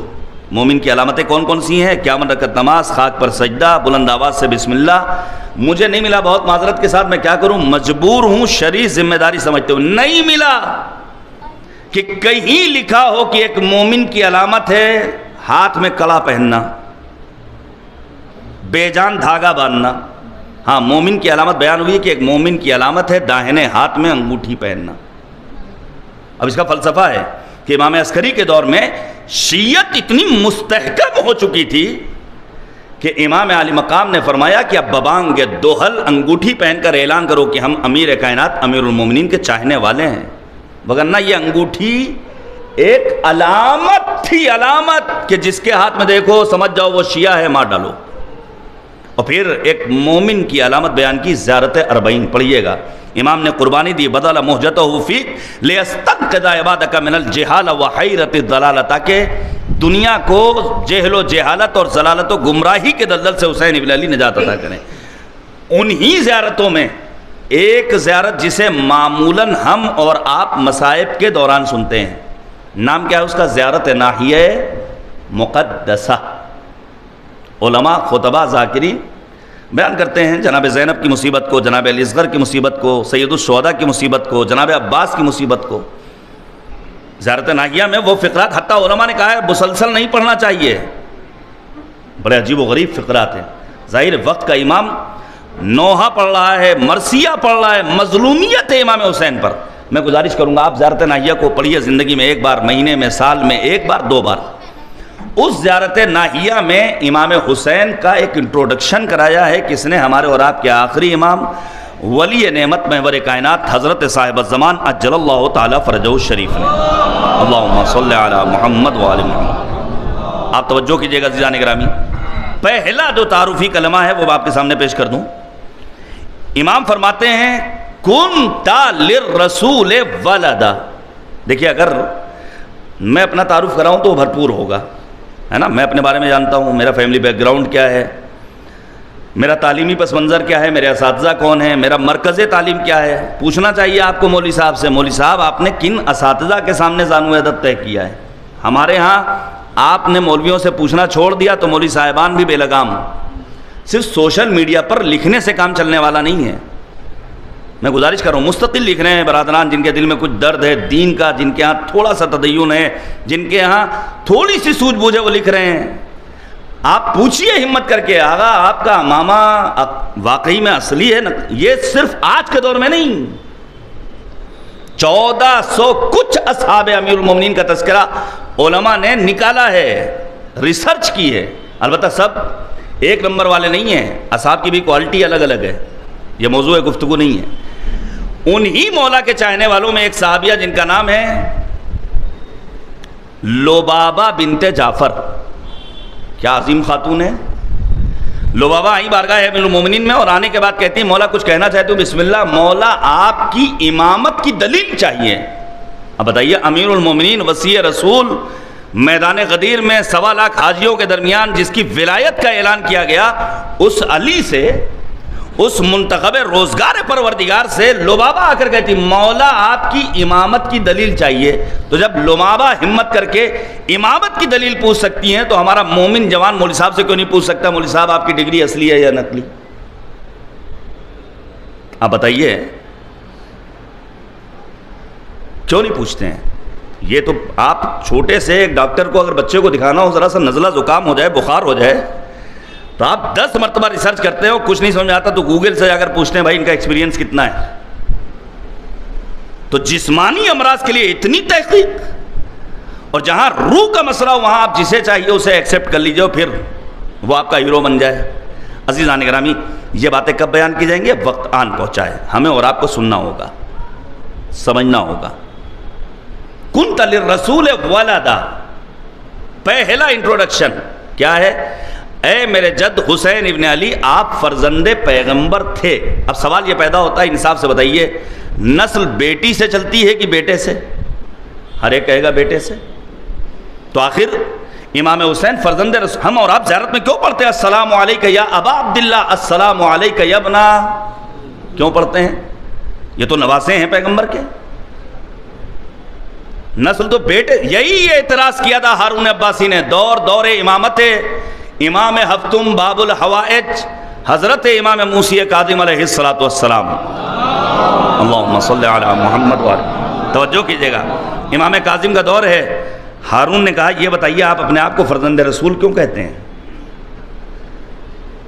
Speaker 1: مومن کی علامتیں کون کون سی ہیں؟ قیام رکعت نماز، خاک پر سجدہ، بلند آواز سے بسم اللہ. مجھے نہیں ملا، بہت معذرت کے ساتھ میں کیا کروں، مجبور ہوں، شرعی ذمہ داری سمجھتے ہوں نہیں ملا کہ کہیں لکھا ہو کہ ایک مومن کی علامت ہے ہاتھ میں کڑا پہننا، بے جان دھاگا باندھنا. ہاں، مومن کی علامت بیان ہوئی کہ ایک مومن کی علامت ہے داہنے ہاتھ میں انگوٹھی پہننا. اب اس کا فلسفہ ہے کہ امام عسکری کے دور میں شیعت اتنی مستحکم ہو چکی تھی کہ امام عالی مقام نے فرمایا کہ اب ببانگ دوہل انگوٹھی پہن کر اعلان کرو کہ ہم امیر کائنات امیر المومنین کے چاہنے والے ہیں، وگرنہ یہ انگوٹھی ایک علامت تھی، علامت کہ جس کے ہاتھ میں دیکھو سمجھ جاؤ وہ شیعہ ہے، مار ڈالو. اور پھر ایک مومن کی علامت بیان کی زیارت اربعین. پڑھیے گا. امام نے قربانی دی بدل مہجتہ فیک لیستنقذ عبادک من الجہال وحیرت الضلال، تاکہ دنیا کو جہل و جہالت اور ضلالت و گمراہی کے دلدل سے حسین ابن علی نجات عطا کریں. انہی زیارتوں میں ایک زیارت جسے معمولاً ہم اور آپ مصائب کے دوران سنتے ہیں، نام کیا ہے اس کا؟ زیارت ناحیہ مقدسہ. علماء، خطباء، ذاکرین بیان کرتے ہیں جناب زینب کی مصیبت کو، جناب علی اصغر کی مصیبت کو، سید الشہداء کی مصیبت کو، جناب عباس کی مصیبت کو. زیارت ناحیہ میں وہ فقرات حتیٰ علماء نے کہا ہے مسلسل نہیں پڑھنا چاہیے، بڑے عجیب و غریب فقرات ہیں. ظاہر وقت کا امام نوحہ پڑھ رہا ہے، مرثیہ پڑھ رہا ہے، مظلومیت ہے امام حسین پر. میں گزارش کروں گا آپ زیارت ناحیہ کو پڑھیے زندگی میں ایک بار، مہینے میں، سال میں ایک بار، 2 بار. اس زیارت ناحیہ میں امام حسین کا ایک انٹروڈکشن کرایا ہے کس نے؟ ہمارے اور آپ کے آخری امام ولی نعمت محور کائنات حضرت صاحب الزمان عجل اللہ تعالیٰ فرجہ الشریف نے. اللہم صلی علی محمد و آل محمد. آپ توجہ کیجئے گا عزیزان گرامی. پہلا جو تعارفی کلمہ ہے وہ آپ کے سامنے پیش کر دوں. امام فرماتے ہیں کنتا للرسول ولدا. دیکھیے اگر میں اپنا تعارف کراؤں تو وہ بھرپور ہوگا, ہے نا. میں اپنے بارے میں جانتا ہوں, میرا فیملی بیک گراؤنڈ کیا ہے, میرا تعلیمی پس منظر کیا ہے, میرے اساتذہ کون ہیں, میرا مرکز تعلیم کیا ہے. پوچھنا چاہیے آپ کو مولوی صاحب سے, مولوی صاحب آپ نے کن اساتذہ کے سامنے زانو ادب طے کیا ہے. ہمارے ہاں آپ نے مولویوں سے پوچھنا چھوڑ دیا تو مولوی صاحبان بھی بے لگام. صرف سوشل میڈیا پر لکھنے سے کام چلنے والا نہیں ہے. میں گزارش کر رہا ہوں مستقل لکھ رہے ہیں برادران جن کے دل میں کچھ درد ہے دین کا, جن کے ہاں تھوڑا سا تدین ہے, جن کے ہاں تھوڑی سی سوجھ بوجھ ہے, وہ لکھ رہے ہیں. آپ پوچھئے ہمت کر کے آغا آپ کا امامہ واقعی میں اصلی ہے نا. یہ صرف آج کے دور میں نہیں, 1400 کچھ اصحاب امیر المومنین کا تذکرہ علماء نے نکالا ہے, ریسرچ کی ہے. البتہ سب ایک نمبر والے نہیں ہیں, اصحاب کی بھی کوالٹی الگ الگ ہے, یہ موضوع گفتگو نہیں ہے. انہی مولا کے چاہنے والوں میں ایک صحابیہ جن کا نام ہے لبابہ بنت جعفر. کیا عظیم خاتون ہے. لبابہ آئی بارگاہ امیر المومنین میں اور آنے کے بعد کہتی ہیں مولا کچھ کہنا چاہتے ہوں. بسم اللہ. مولا آپ کی امامت کی دلیل چاہیے. اب بتائیے امیر المومنین وصی رسول میدان غدیر میں 1.25 لاکھ حاجیوں کے درمیان جس کی ولایت کا اعلان کیا گیا, اس علی سے, اس منتخب روزگار پروردگار سے لبابہ آ کر کہتی مولا آپ کی امامت کی دلیل چاہیے. تو جب لبابہ ہمت کر کے امامت کی دلیل پوچھ سکتی ہیں تو ہمارا مومن جوان مولوی صاحب سے کیوں نہیں پوچھ سکتا مولوی صاحب آپ کی ڈگری اصلی ہے یا نقلی. آپ بتائیے کیوں نہیں پوچھتے ہیں. یہ تو آپ چھوٹے سے ایک ڈاکٹر کو اگر بچے کو دکھانا ہو ذرا سا نزلہ زکام ہو جائے, بخار ہو جائے, تو آپ 10 مرتبہ ریسرچ کرتے ہو, کچھ نہیں سمجھ میں آتا تو گوگل سے جا کر پوچھتے ہیں بھائی ان کا ایکسپیرینس کتنا ہے. تو جسمانی امراض کے لیے اتنی تحقیق, اور جہاں روح کا مسئلہ وہاں آپ جسے چاہیے اسے ایکسیپٹ کر لیجئے, پھر وہ آپ کا ہیرو بن جائے. عزیزان گرامی یہ باتیں کب بیان کی جائیں گے؟ وقت آن پہنچا ہے, ہمیں اور آپ کو سننا ہوگا, سمجھنا ہوگا. کنت للرسول ولدا, پہلا انٹروڈکشن کیا ہے؟ اے میرے جد حسین ابن علی آپ فرزند پیغمبر تھے. اب سوال یہ پیدا ہوتا ہے, انصاف سے بتائیے نسل بیٹی سے چلتی ہے کہ بیٹے سے؟ ہر ایک کہے گا بیٹے سے. تو آخر امام حسین فرزند رسول, ہم اور آپ زیارت میں کیوں پڑھتے ہیں السلام علیکہ یا ابا عبداللہ, السلام علیکہ یا ابنا, کیوں پڑھتے ہیں؟ یہ تو نواسے ہیں پیغمبر کے. نسل تو بیٹے, یہی اعتراض کیا تھا ہارون عباسی نے دور امامت امام ہفتم باب الحوائج حضرت امام موسی کاظم علیہ السلام. اللہم صلی علی محمد وآلہ. توجہ کیجئے گا, امام کاظم کا دور ہے. ہارون نے کہا یہ بتائیے آپ اپنے آپ کو فرزند رسول کیوں کہتے ہیں؟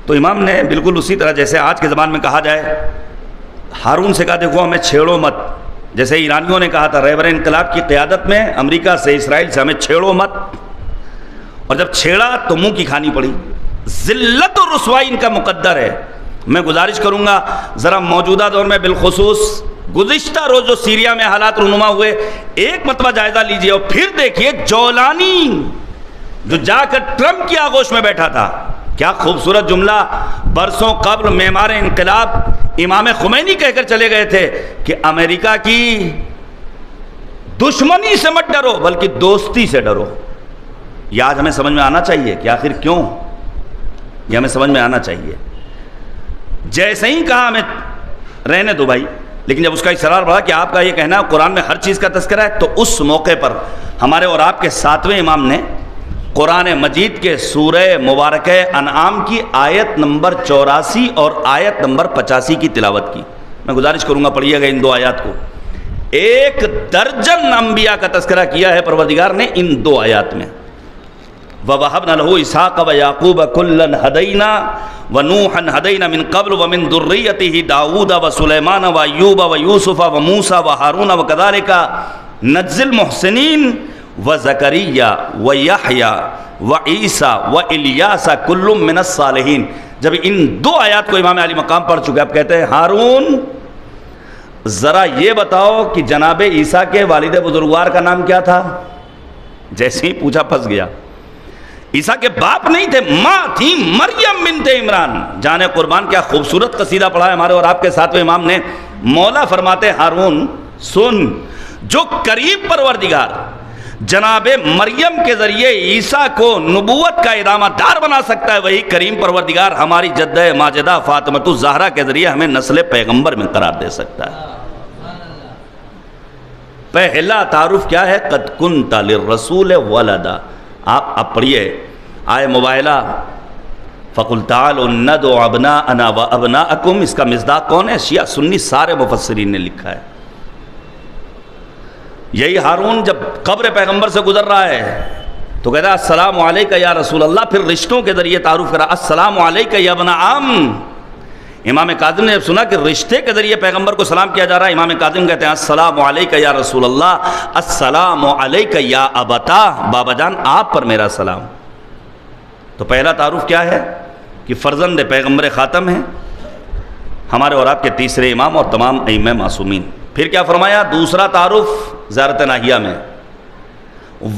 Speaker 1: تو امام نے بالکل اسی طرح جیسے آج کے زبان میں کہا جائے, ہارون سے کہا دیکھو ہمیں چھیڑو مت, جیسے ایرانیوں نے کہا تھا رہبر انقلاب کی قیادت میں امریکہ سے اسرائیل سے ہمیں چھیڑو مت, اور جب چھیڑا تو منہ کی کھانی پڑی. ذلت و رسوائی ان کا مقدر ہے. میں گزارش کروں گا ذرا موجودہ دور میں بالخصوص گزشتہ روز جو سیریا میں حالات رونما ہوئے ایک مرتبہ جائزہ لیجئے, اور پھر دیکھیے جولانی جو جا کر ٹرمپ کی آغوش میں بیٹھا تھا, کیا خوبصورت جملہ برسوں قبل معمار انقلاب امام خمینی کہہ کر چلے گئے تھے کہ امریکہ کی دشمنی سے مت ڈرو بلکہ دوستی سے ڈرو. یہ آج ہمیں سمجھ میں آنا چاہیے کہ آخر کیوں, یہ ہمیں سمجھ میں آنا چاہیے. جیسے ہی کہا ہمیں رہنے دو بھائی, لیکن جب اس کا اصرار بڑھا کہ آپ کا یہ کہنا ہے قرآن میں ہر چیز کا تذکرہ ہے, تو اس موقع پر ہمارے اور آپ کے 7ویں امام نے قرآن مجید کے سورہ مبارکہ انعام کی آیت نمبر 84 اور آیت نمبر 85 کی تلاوت کی. میں گزارش کروں گا پڑھیے گا ان 2 آیات کو. 1 درجن انبیاء کا تذکرہ کیا ہے پروردگار نے ان 2 آیات میں. وَوَهَبْنَا لَهُ إِسْحَاقَ وَيَعْقُوبَ كُلًّا هَدَيْنَا وَنُوحًا هَدَيْنَا مِنْ قَبْلُ وَمِنْ ذُرِّيَّتِهِ دَاوُودَ وَسُلَيْمَانَ وَأَيُّوبَ وَيُوسُفَ وَمُوسَى وَهَارُونَ وَكَذَلِكَ نَجْزِي الْمُحْسِنِينَ و زکریہ و یحییٰ و عیسیٰ و الیاس کل من الصالحین. جب ان دو آیات کو امام علی مقام پڑھ چکے، اب کہتے ہیں ہارون ذرا یہ بتاؤ کہ جناب عیسیٰ کے والد بزرگوار کا نام کیا تھا؟ جیسے ہی پوچھا پھنس گیا. عیسیٰ کے باپ نہیں تھے، ماں تھی مریم بنت عمران. جانے قربان کیا خوبصورت قصیدہ پڑھا ہے ہمارے اور آپ کے ساتویں امام نے. مولا فرماتے ہارون سن، جو قریب پروردگار جناب مریم کے ذریعے عیسیٰ کو نبوت کا ادامہ دار بنا سکتا ہے، وہی کریم پروردگار ہماری جدہ ماجدہ فاطمۃ الزہرا کے ذریعے ہمیں نسل پیغمبر میں قرار دے سکتا ہے. پہلا تعارف کیا ہے؟ قد کنت للرسول ولدا. آپ پڑھیے آئے موبائلہ فقل تعالوا ندعو ابناءنا وابناءکم. اس کا مصداق کون ہے؟ شیعہ سنی سارے مفسرین نے لکھا ہے. یہی ہارون جب قبر پیغمبر سے گزر رہا ہے تو کہتا ہے السلام علیکہ یا رسول اللہ. پھر رشتوں کے ذریعے تعارف کرا، السلام علیکہ یا ابن عم. امام کاظم نے سنا کہ رشتے کے ذریعے پیغمبر کو سلام کیا جا رہا ہے، امام کاظم کہتے ہیں السلام علیکہ یا رسول اللہ، السلام علیکہ یا ابتا، بابا جان آپ پر میرا سلام. تو پہلا تعارف کیا ہے کہ فرزند پیغمبر خاتم ہیں، ہمارے اور آپ کے تیسرے امام اور تمام ائمہ معصومین. پھر کیا فرمایا؟ دوسرا تعارف زیارت ناہیہ میں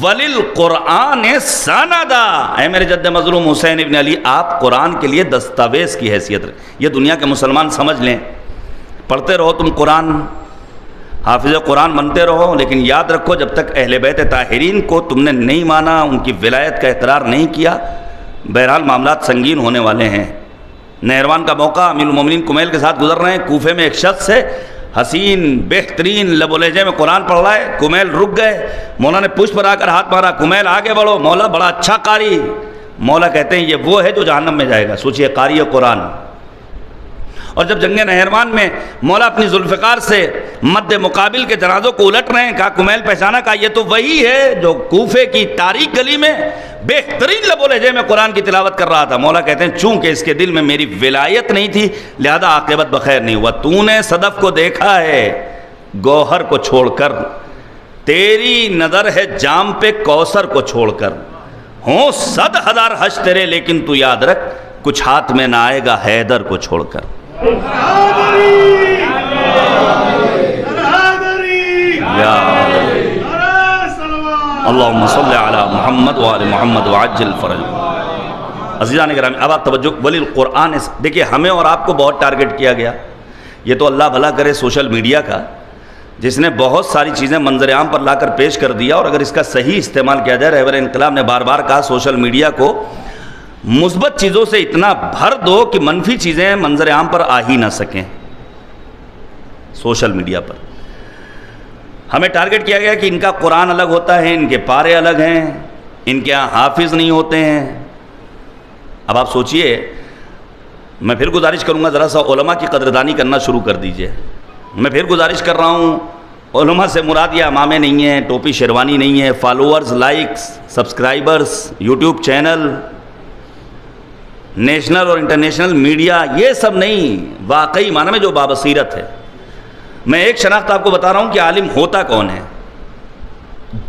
Speaker 1: وَلِلْقُرْآنِ سَنَدًا. اے میرے جد مظلوم حسین ابن علی، آپ قرآن کے لیے دستاویز کی حیثیت رکھیں. یہ دنیا کے مسلمان سمجھ لیں، پڑھتے رہو تم قرآن، حافظ قرآن بنتے رہو، لیکن یاد رکھو جب تک اہل بیت طاہرین کو تم نے نہیں مانا، ان کی ولایت کا اقرار نہیں کیا، بہرحال معاملات سنگین ہونے والے ہیں. نہروان کا موقع امیر المومنین کمیل کے ساتھ گزر رہے ہیں، کوفے میں ایک شخص سے حسین بہترین لب و لہجے میں قرآن پڑھ رہا ہے. کمیل رک گئے، مولا نے پشت پر آ کر ہاتھ مارا، کمیل آگے بڑھو، مولا بڑا اچھا قاری. مولا کہتے ہیں یہ وہ ہے جو جہنم میں جائے گا. سوچئے قاری قرآن. اور جب جنگ نہروان میں مولا اپنی ذوالفقار سے مد مقابل کے جنازوں کو الٹ رہے ہیں، کہا کمیل پہچانا؟ کہا یہ تو وہی ہے جو کوفے کی تاریک گلی میں بہترین لب و لہجے میں قرآن کی تلاوت کر رہا تھا. مولا کہتے ہیں چونکہ اس کے دل میں میری ولایت نہیں تھی لہذا عاقبت بخیر نہیں ہوا. تو نے صدف کو دیکھا ہے گوہر کو چھوڑ کر، تیری نظر ہے جام پہ کوثر کو چھوڑ کر. ہوں 100,000 حج تیرے لیکن تو یاد رکھ کچھ ہاتھ میں نہ آئے گا حیدر کو چھوڑ کر. اللہم صلی علی محمد و آل محمد وعجل فرج. عزیزان گرامی اب آپ توجہ. وَلِلْقُرْآنِ. دیکھیے ہمیں اور آپ کو بہت ٹارگٹ کیا گیا. یہ تو اللہ بھلا کرے سوشل میڈیا کا، جس نے بہت ساری چیزیں منظر عام پر لا کر پیش کر دیا. اور اگر اس کا صحیح استعمال کیا جائے، رہبر انقلاب نے بار بار کہا سوشل میڈیا کو مثبت چیزوں سے اتنا بھر دو کہ منفی چیزیں منظر عام پر آ ہی نہ سکیں. سوشل میڈیا پر ہمیں ٹارگٹ کیا گیا کہ ان کا قرآن الگ ہوتا ہے، ان کے پارے الگ ہیں، ان کے یہاں حافظ نہیں ہوتے ہیں. اب آپ سوچئے، میں پھر گزارش کروں گا ذرا سا علماء کی قدردانی کرنا شروع کر دیجئے. میں پھر گزارش کر رہا ہوں، علماء سے مراد یہ امامے نہیں ہیں، ٹوپی شیروانی نہیں ہے، followers, likes, subscribers, YouTube channel, national اور انٹرنیشنل میڈیا، یہ سب نہیں. واقعی معنی میں جو بابصیرت ہے. میں ایک شناخت آپ کو بتا رہا ہوں کہ عالم ہوتا کون ہے.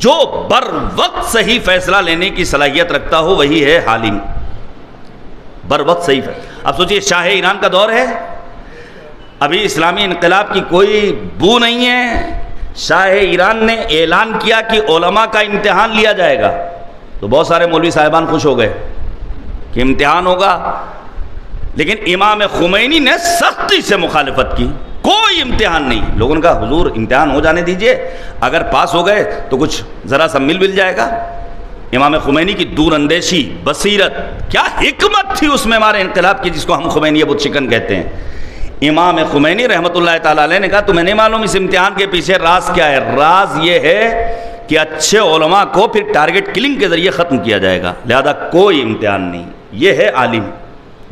Speaker 1: جو بر وقت صحیح فیصلہ لینے کی صلاحیت رکھتا ہو وہی ہے عالم. بر وقت صحیح فیصلہ. اب سوچئے شاہ ایران کا دور ہے، ابھی اسلامی انقلاب کی کوئی بو نہیں ہے. شاہ ایران نے اعلان کیا کہ علماء کا امتحان لیا جائے گا تو بہت سارے مولوی صاحبان خوش ہو گئے کہ امتحان ہوگا. لیکن امام خمینی نے سختی سے مخالفت کی، کوئی امتحان نہیں. لوگوں نے کہا حضور امتحان ہو جانے دیجئے، اگر پاس ہو گئے تو کچھ ذرا سا مل جائے گا. امام خمینی کی دور اندیشی، بصیرت، کیا حکمت تھی اس میں ہمارے انقلاب کی، جس کو ہم خمینی بت شکن کہتے ہیں. امام خمینی رحمۃ اللہ تعالیٰ علیہ نے کہا تمہیں نہیں معلوم اس امتحان کے پیچھے راز کیا ہے؟ راز یہ ہے کہ اچھے علماء کو پھر ٹارگٹ کلنگ کے ذریعے ختم کیا جائے گا، لہذا کوئی امتحان نہیں. یہ ہے عالم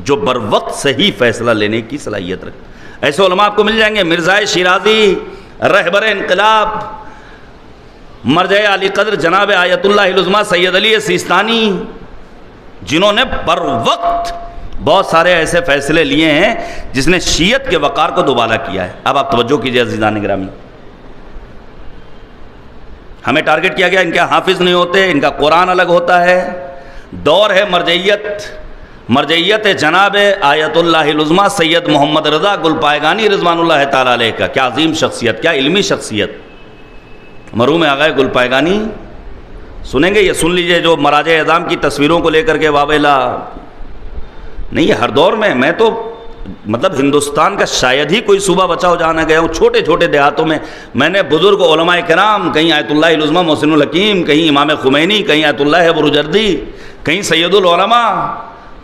Speaker 1: جو بر وقت صحیح فیصلہ لینے کی صلاحیت رکھتا. ایسے علماء آپ کو مل جائیں گے، مرزا شیرازی، رہبر انقلاب، مرجع علی قدر جناب آیت اللہ العظمیٰ سید علی سیستانی، جنہوں نے بر وقت بہت سارے ایسے فیصلے لیے ہیں جس نے شیعت کے وقار کو دوبالا کیا ہے. اب آپ توجہ کیجئے عزیزان گرامی. ہمیں ٹارگٹ کیا گیا ان کے حافظ نہیں ہوتے، ان کا قرآن الگ ہوتا ہے. دور ہے مرجعیت جناب آیت اللہ العظمیٰ سید محمد رضا گلپائگانی رضوان اللہ تعالیٰ علیہ کا. کیا عظیم شخصیت، کیا علمی شخصیت. مرحوم آغا گلپائگانی سنیں گے، یہ سن لیجئے جو مراجع اعظام کی تصویروں کو لے کر کے واویلا نہیں. ہر دور میں تو مطلب ہندوستان کا شاید ہی کوئی صوبہ بچا ہو جانا گیا ہوں. چھوٹے چھوٹے دیہاتوں میں نے بزرگ علماء کرام، کہیں آیت اللہ العظمیٰ محسن الحکیم، کہیں امام خمینی، کہیں آیت اللہ بروجردی، کہیں سید العلماء،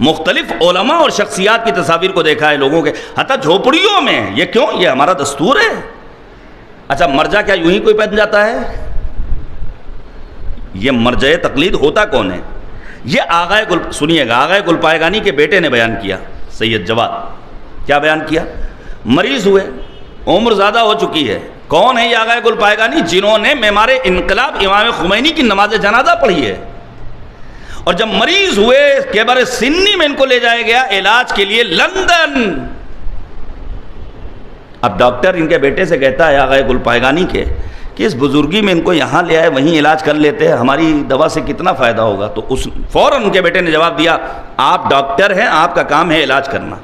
Speaker 1: مختلف علماء اور شخصیات کی تصاویر کو دیکھا ہے لوگوں کے، حتیٰ جھوپڑیوں میں. یہ کیوں؟ یہ ہمارا دستور ہے. اچھا مرجع کیا یوں ہی کوئی بن جاتا ہے؟ یہ مرجع تقلید ہوتا کون ہے؟ یہ سنیے گا، آغا گلپائگانی کے بیٹے نے بیان کیا، سید جواد. کیا بیان کیا؟ مریض ہوئے، عمر زیادہ ہو چکی ہے. کون ہے یہ آغا گلپائگانی؟ جنہوں نے معمار انقلاب امام خمینی کی نماز جنازہ پڑھی ہے. اور جب مریض ہوئے کبر سنی میں ان کو لے جایا گیا علاج کے لیے لندن. اب ڈاکٹر ان کے بیٹے سے کہتا ہے آغا گلپائگانی کے کہ اس بزرگی میں ان کو یہاں لے آئے، وہیں علاج کر لیتے ہیں، ہماری دوا سے کتنا فائدہ ہوگا. تو فوراً ان کے بیٹے نے جواب دیا، آپ ڈاکٹر ہیں، آپ کا کام ہے علاج کرنا.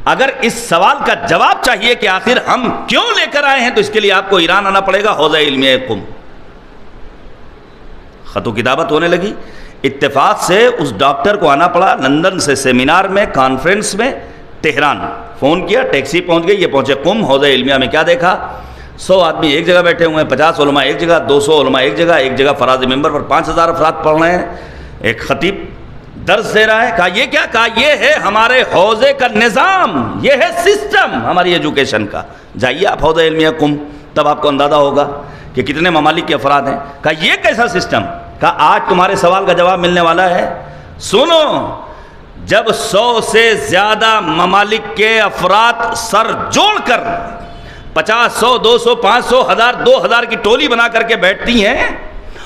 Speaker 1: اگر اس سوال کا جواب چاہیے کہ آخر ہم کیوں لے کر آئے ہیں، تو اس کے لیے آپ کو ایران آنا پڑے گا. حوزہ علمیہ قم خط و کتابت ہونے لگی. اتفاق سے اس ڈاکٹر کو آنا پڑا لندن سے، سیمینار میں، کانفرنس میں تہران. فون کیا، ٹیکسی پہنچ گئی. یہ پہنچے قم. حوزہ علمیہ میں کیا دیکھا؟ 100 آدمی ایک جگہ بیٹھے ہوئے ہیں، 50 علماء ایک جگہ، 200 علماء ایک جگہ فراز ممبر پر 5000 افراد پڑھ رہے ہیں. ایک خطیب درس دے رہا ہے. کہا یہ کیا؟ کہا یہ ہے ہمارے حوزے کا نظام، یہ ہے سسٹم ہماری ایجوکیشن کا. جائیے آپ حوزہ علمیہ قم، تب آپ کو اندازہ ہوگا کہ کتنے ممالک کے افراد ہیں. کہا یہ کیسا سسٹم؟ کہا آج تمہارے سوال کا جواب ملنے والا ہے. سنو، جب 100 سے زیادہ ممالک کے افراد سر جوڑ کر 50، 100، 200، 500، 1000، 2000 کی ٹولی بنا کر کے بیٹھتی ہیں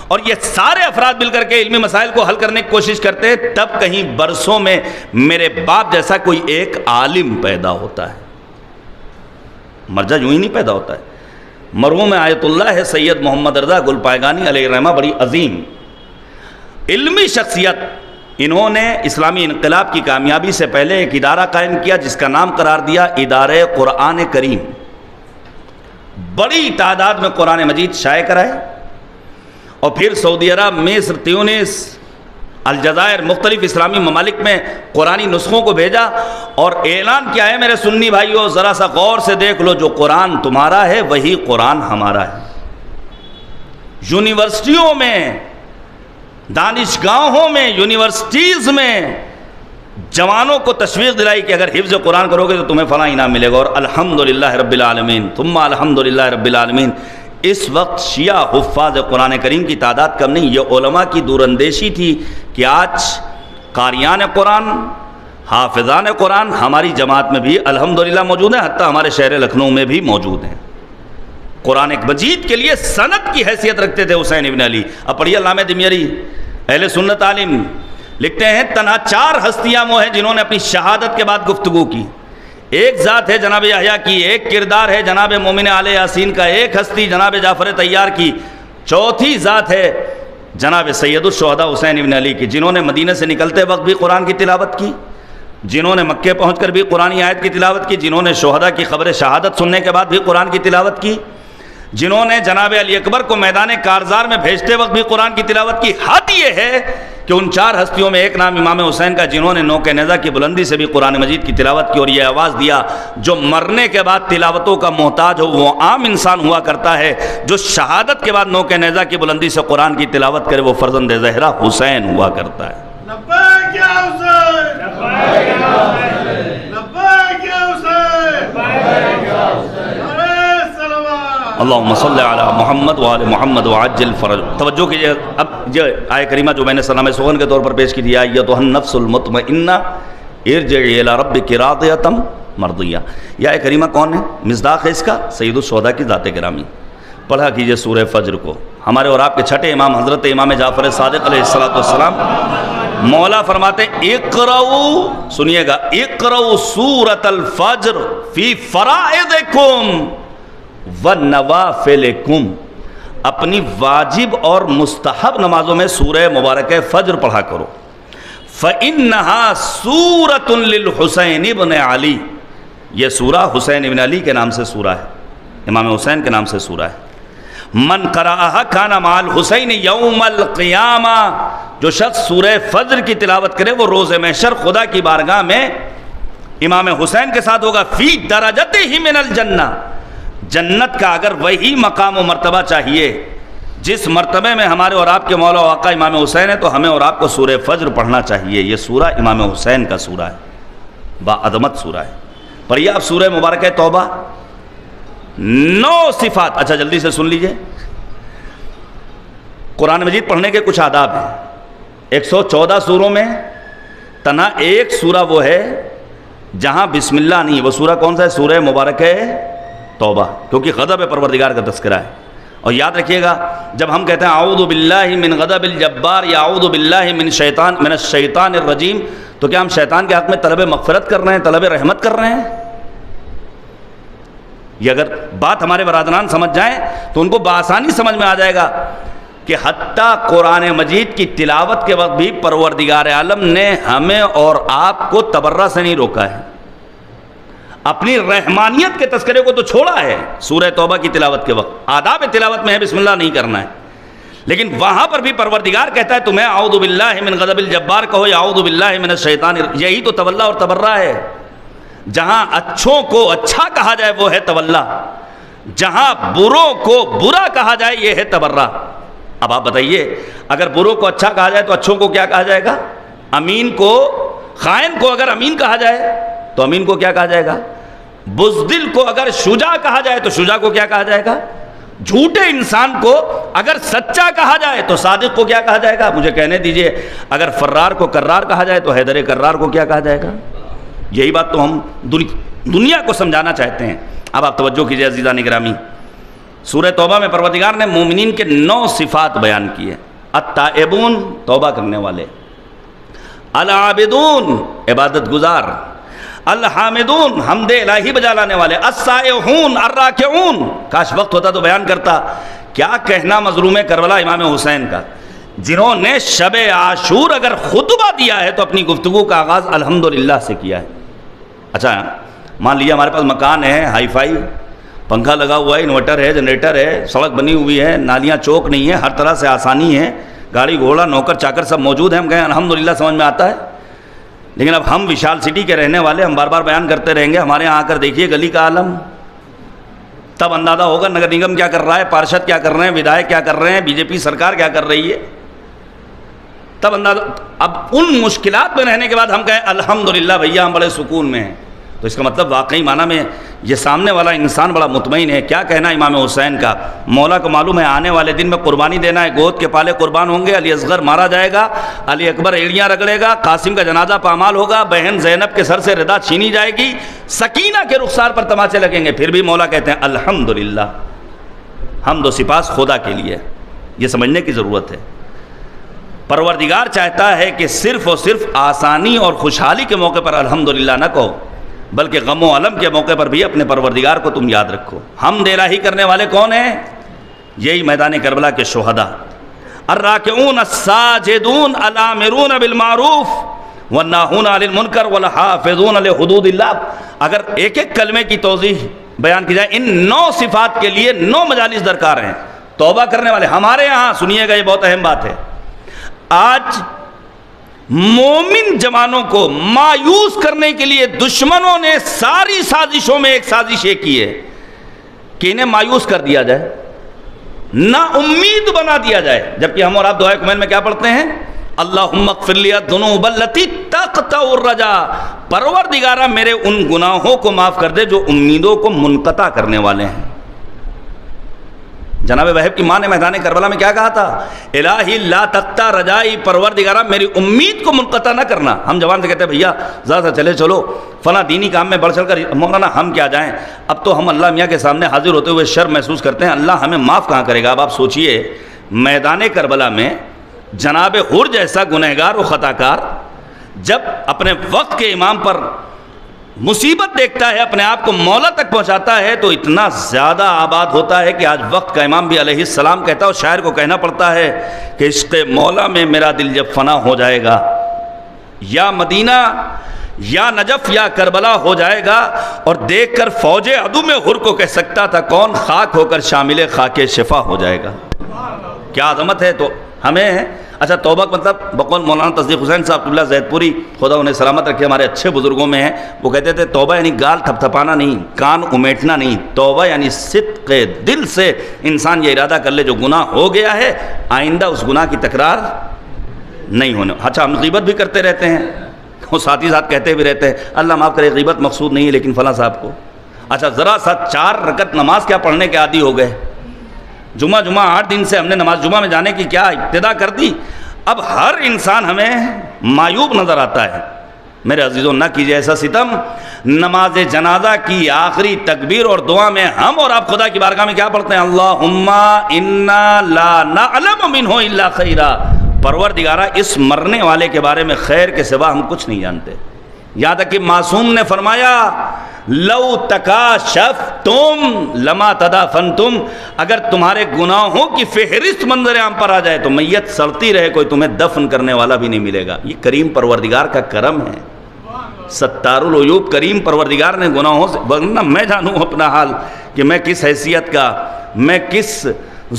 Speaker 1: اور یہ سارے افراد مل کر کے علمی مسائل کو حل کرنے کی کوشش کرتے ہیں، تب کہیں برسوں میں میرے باپ جیسا کوئی ایک عالم پیدا ہوتا ہے. مرجع یوں ہی نہیں پیدا ہوتا ہے. مرحوم آیت اللہ ہے سید محمد رضا گلپائگانی علیہ الرحمہ، بڑی عظیم علمی شخصیت. انہوں نے اسلامی انقلاب کی کامیابی سے پہلے ایک ادارہ قائم کیا جس کا نام قرار دیا ادارہ قرآن کریم. بڑی تعداد میں قرآن مجید شائع کرائے اور پھر سعودی عرب، مصر، تیونس، الجزائر، مختلف اسلامی ممالک میں قرآنی نسخوں کو بھیجا اور اعلان کیا ہے میرے سنی بھائیوں، ذرا سا غور سے دیکھ لو، جو قرآن تمہارا ہے وہی قرآن ہمارا ہے. یونیورسٹیوں میں، دانشگاہوں میں، یونیورسٹیز میں جوانوں کو تشویق دلائی کہ اگر حفظ قرآن کرو گے تو تمہیں فلاں انعام ملے گا. اور الحمدللہ رب العالمین ثم الحمدللہ رب العالمین، اس وقت شیعہ حفاظ قرآن کریم کی تعداد کم نہیں. یہ علماء کی دور اندیشی تھی کہ آج قاریان قرآن، حافظان قرآن ہماری جماعت میں بھی الحمدللہ موجود ہیں، حتیٰ ہمارے شہر لکھنؤ میں بھی موجود ہیں. قرآن مجید کے لیے سند کی حیثیت رکھتے تھے حسین ابن علی. اب پڑھیے علامہ دميری اہل سنت عالم لکھتے ہیں تنہا 4 ہستیاں وہ ہیں جنہوں نے اپنی شہادت کے بعد گفتگو کی. ایک ذات ہے جناب یحییٰ کی، ایک کردار ہے جناب مومن آل یاسین کا، ایک ہستی جناب جعفر طیار کی، چوتھی ذات ہے جناب سید الشہداء حسین ابن علی کی، جنہوں نے مدینہ سے نکلتے وقت بھی قرآن کی تلاوت کی، جنہوں نے مکے پہنچ کر بھی قرآنی آیت کی تلاوت کی، جنہوں نے شہداء کی خبر شہادت سننے کے بعد بھی قرآن کی تلاوت کی، جنہوں نے جناب علی اکبر کو میدان کارزار میں بھیجتے وقت بھی قرآن کی تلاوت کی. حد یہ ہے کہ ان 4 ہستیوں میں ایک نام امام حسین کا، جنہوں نے نوک نیزہ کی بلندی سے بھی قرآن مجید کی تلاوت کی اور یہ آواز دیا جو مرنے کے بعد تلاوتوں کا محتاج ہو وہ عام انسان ہوا کرتا ہے، جو شہادت کے بعد نوک نیزہ کی بلندی سے قرآن کی تلاوت کرے وہ فرزند زہرا حسین ہوا کرتا ہے.
Speaker 2: لبیک یا حسین، لبیک یا حسین، لبیک یا حسین، لبیک یا حسین،
Speaker 1: اللہم صلی علی محمد وآل محمد وعجل فرج. توجہ کیجئے، اب یہ آیہ کریمہ جو میں نے سلام سخن کے طور پر پیش کی تھی، ایتھا النفس المطمئنہ ارجعی الی ربک راضیۃ مرضیہ. یہ آیہ کریمہ کون ہے؟ مصداق ہے اس کا سید الشہداء کی ذات گرامی. پڑھا کیجئے سورہ فجر کو. ہمارے اور آپ کے چھٹے امام حضرت امام جعفر صادق علیہ السلام مولا فرماتے اقرؤ، سنیے گا، اقرؤ سورۃ الفجر فی فرائضکم وَنَوَافِلِكُمْ. اپنی واجب اور مستحب نمازوں میں سورہ مبارکہ فجر پڑھا کرو. فَإِنَّهَا سُورَةٌ لِلْحُسَيْنِ بْنِ عَلِي، یہ سورہ حسین ابن علی کے نام سے سورہ ہے، امام حسین کے نام سے سورہ ہے. من قرأها کان مع الحسین یوم القیامہ، جو شخص سورہ فجر کی تلاوت کرے وہ روز محشر خدا کی بارگاہ میں امام حسین کے ساتھ ہوگا. فی درجتہ من الجنہ، جنت کا اگر وہی مقام و مرتبہ چاہیے جس مرتبے میں ہمارے اور آپ کے مولا و آقا امام حسین ہے، تو ہمیں اور آپ کو سورہ فجر پڑھنا چاہیے. یہ سورہ امام حسین کا سورہ ہے، باعظمت سورہ ہے. پڑھیے آپ سورہ مبارکہ توبہ. 9 صفات. اچھا جلدی سے سن لیجئے، قرآن مجید پڑھنے کے کچھ آداب ہیں. 114 سوروں میں تنہا ایک سورہ وہ ہے جہاں بسم اللہ نہیں ہے. وہ سورہ کون سا ہے؟ سورہ مبارکہ توبہ، کیونکہ غضب پروردگار کا تذکرہ ہے. اور یاد رکھیے گا، جب ہم کہتے ہیں اعوذ باللہ من غضب الجبار یا اعوذ باللہ من الشیطان الرجیم، تو کیا ہم شیطان کے حق میں طلب مغفرت کر رہے ہیں، طلب رحمت کر رہے ہیں؟ یہ اگر بات ہمارے برادران سمجھ جائیں تو ان کو بآسانی سمجھ میں آ جائے گا کہ حتیٰ قرآن مجید کی تلاوت کے وقت بھی پروردگار عالم نے ہمیں اور آپ کو تبرہ سے نہیں روکا ہے. اپنی رحمانیت کے تذکرے کو تو چھوڑا ہے سورہ توبہ کی تلاوت کے وقت. آداب تلاوت میں ہے بسم اللہ نہیں کرنا ہے، لیکن وہاں پر بھی پروردگار کہتا ہے تمہیں اعوذ باللہ من غضب الجبار کہو یا اعوذ باللہ من الشیطان. یہی تو تولا اور تبرہ ہے. جہاں اچھوں کو اچھا کہا جائے وہ ہے تولا، جہاں بروں کو برا کہا جائے یہ ہے تبرہ. اب آپ بتائیے، اگر بروں کو اچھا کہا جائے تو اچھوں کو کیا کہا جائے گا؟ امین کو، خائن کو اگر امین کہا جائے تو امین کو کیا کہا جائے گا؟ بزدل کو اگر شجاع کہا جائے تو شجاع کو کیا کہا جائے گا؟ جھوٹے انسان کو اگر سچا کہا جائے تو صادق کو کیا کہا جائے گا؟ مجھے کہنے دیجئے، اگر فرار کو کرار کہا جائے تو حیدر کرار کو کیا کہا جائے گا؟ یہی بات تو ہم دنیا کو سمجھانا چاہتے ہیں. اب آپ توجہ کیجئے عزیزان گرامی، سورہ توبہ میں پروردگار نے مومنین کے 9 صفات بیان کیے. التائبون، توبہ کرنے والے، العابدون، عبادت گزار، الحامدون، حمد الہی بجا لانے والے، السائحون، الراکعون. کاش وقت ہوتا تو بیان کرتا کیا کہنا مظلوم کربلا امام حسین کا، جنہوں نے شب عاشور اگر خطبہ دیا ہے تو اپنی گفتگو کا آغاز الحمدللہ سے کیا ہے. اچھا مان لیجیے ہمارے پاس مکان ہے ہائی فائی، پنکھا لگا ہوا ہے، انورٹر ہے، جنریٹر ہے، سڑک بنی ہوئی ہے، نالیاں چوک نہیں ہے، ہر طرح سے آسانی ہے، گاڑی گھوڑا نوکر چاکر سب موجود ہیں. ہم کہیں الحمدللہ سمجھ میں آتا ہے. لیکن اب ہم وشال سٹی کے رہنے والے، ہم بار بار بیان کرتے رہیں گے، ہمارے یہاں آ کر دیکھیے گلی کا عالم، تب اندازہ ہوگا نگر نگم کیا کر رہا ہے، پارشد کیا کر رہے ہیں، ودھایک کیا کر رہے ہیں، بی جے پی سرکار کیا کر رہی ہے. تب اندازہ. اب ان مشکلات میں رہنے کے بعد ہم کہیں الحمدللہ بھیا ہم بڑے سکون میں ہیں، تو اس کا مطلب واقعی معنی میں یہ سامنے والا انسان بڑا مطمئن ہے. کیا کہنا امام حسین کا؟ مولا کو معلوم ہے آنے والے دن میں قربانی دینا ہے، گود کے پالے قربان ہوں گے، علی اصغر مارا جائے گا، علی اکبر ایڑیاں رگڑے گا، قاسم کا جنازہ پامال ہوگا، بہن زینب کے سر سے ردا چھینی جائے گی، سکینہ کے رخسار پر تماچے لگیں گے. پھر بھی مولا کہتے ہیں الحمدللہ، حمد و سپاس خدا کے لیے. یہ سمجھنے کی ضرورت ہے. پروردگار چاہتا ہے کہ صرف اور صرف آسانی اور خوشحالی کے موقع پر الحمدللہ نہ کہو، بلکہ غم و علم کے موقع پر بھی اپنے پروردگار کو تم یاد رکھو. حمد الہی کرنے والے کون ہیں؟ یہی میدان کربلا کے شہداء. الراکعون الساجدون الامرون بالمعروف والناہون عن المنکر والحافظون لحدود اللہ. اگر ایک ایک کلمے کی توضیح بیان کی جائے، ان 9 صفات کے لیے 9 مجالس درکار ہیں. توبہ کرنے والے ہمارے یہاں، سنیے گا یہ بہت اہم بات ہے، آج مومن جوانوں کو مایوس کرنے کے لیے دشمنوں نے ساری سازشوں میں ایک سازش یہ کی ہے کہ انہیں مایوس کر دیا جائے، نا امید بنا دیا جائے. جبکہ ہم اور آپ دعائے کمیل میں کیا پڑھتے ہیں؟ اللہم اغفر لی الذنوب التی تقطع الرجا. پروردگارہ میرے ان گناہوں کو معاف کر دے جو امیدوں کو منقطع کرنے والے ہیں. جناب وہب کی ماں نے میدان کربلا میں کیا کہا تھا؟ الہی لا تقطع رجائی، پروردگارہ میری امید کو منقطع نہ کرنا. ہم جوان سے کہتے ہیں بھیا ذرا سا چلے چلو فلاں دینی کام میں بڑھ چڑھ کر. مولانا ہم کیا جائیں، اب تو ہم اللہ میاں کے سامنے حاضر ہوتے ہوئے شرم محسوس کرتے ہیں، اللہ ہمیں معاف کہاں کرے گا. اب آپ سوچئے میدان کربلا میں جناب حر جیسا گنہگار و خطا کار جب اپنے وقت کے امام پر مصیبت دیکھتا ہے، اپنے آپ کو مولا تک پہنچاتا ہے تو اتنا زیادہ آباد ہوتا ہے کہ آج وقت کا امام بھی علیہ السلام کہتا ہے، اور شاعر کو کہنا پڑتا ہے کہ عشق مولا میں میرا دل جب فنا ہو جائے گا، یا مدینہ یا نجف یا کربلا ہو جائے گا، اور دیکھ کر فوج عدو میں غر کو کہہ سکتا تھا کون، خاک ہو کر شامل خاک شفا ہو جائے گا۔ کیا عظمت ہے۔ تو ہمیں اچھا توبہ کا مطلب بقول مولانا تصدیق حسین صاحب اللہ زید پوری خدا انہیں سلامت رکھے، ہمارے اچھے بزرگوں میں ہیں، وہ کہتے تھے توبہ یعنی گال تھپ تھپانا نہیں، کان امیٹنا نہیں، توبہ یعنی صدق دل سے انسان یہ ارادہ کر لے جو گناہ ہو گیا ہے آئندہ اس گناہ کی تکرار نہیں ہونے۔ اچھا ہم غیبت بھی کرتے رہتے ہیں، وہ ساتھ ہی ساتھ کہتے بھی رہتے ہیں اللہ معاف کرے غیبت مقصود نہیں ہے لیکن فلاں صاحب کو۔ اچھا ذرا سا 4 رکعت نماز کیا پڑھنے کے عادی ہو گئے، جمعہ 8 دن سے ہم نے نماز جمعہ میں جانے کی کیا ابتدا کر دی، اب ہر انسان ہمیں معیوب نظر آتا ہے۔ میرے عزیزوں نہ کیجئے ایسا ستم، نماز جنازہ کی آخری تکبیر اور دعا میں ہم اور آپ خدا کی بارگاہ میں کیا پڑھتے ہیں، اللہم انا لا نعلم منہ الا خیرا، پروردگارہ اس مرنے والے کے بارے میں خیر کے سوا ہم کچھ نہیں جانتے۔ یہاں تک کہ معصوم نے فرمایا لو تکاشفتم لما تدافنتم، اگر تمہارے گناہوں کی فہرست منظر عام پر آ جائے تو میت سڑتی رہے کوئی تمہیں دفن کرنے والا بھی نہیں ملے گا۔ یہ کریم پروردگار کا کرم ہے، ستار العیوب کریم پروردگار نے گناہوں سے، ورنہ میں جانوں اپنا حال کہ میں کس حیثیت کا، میں کس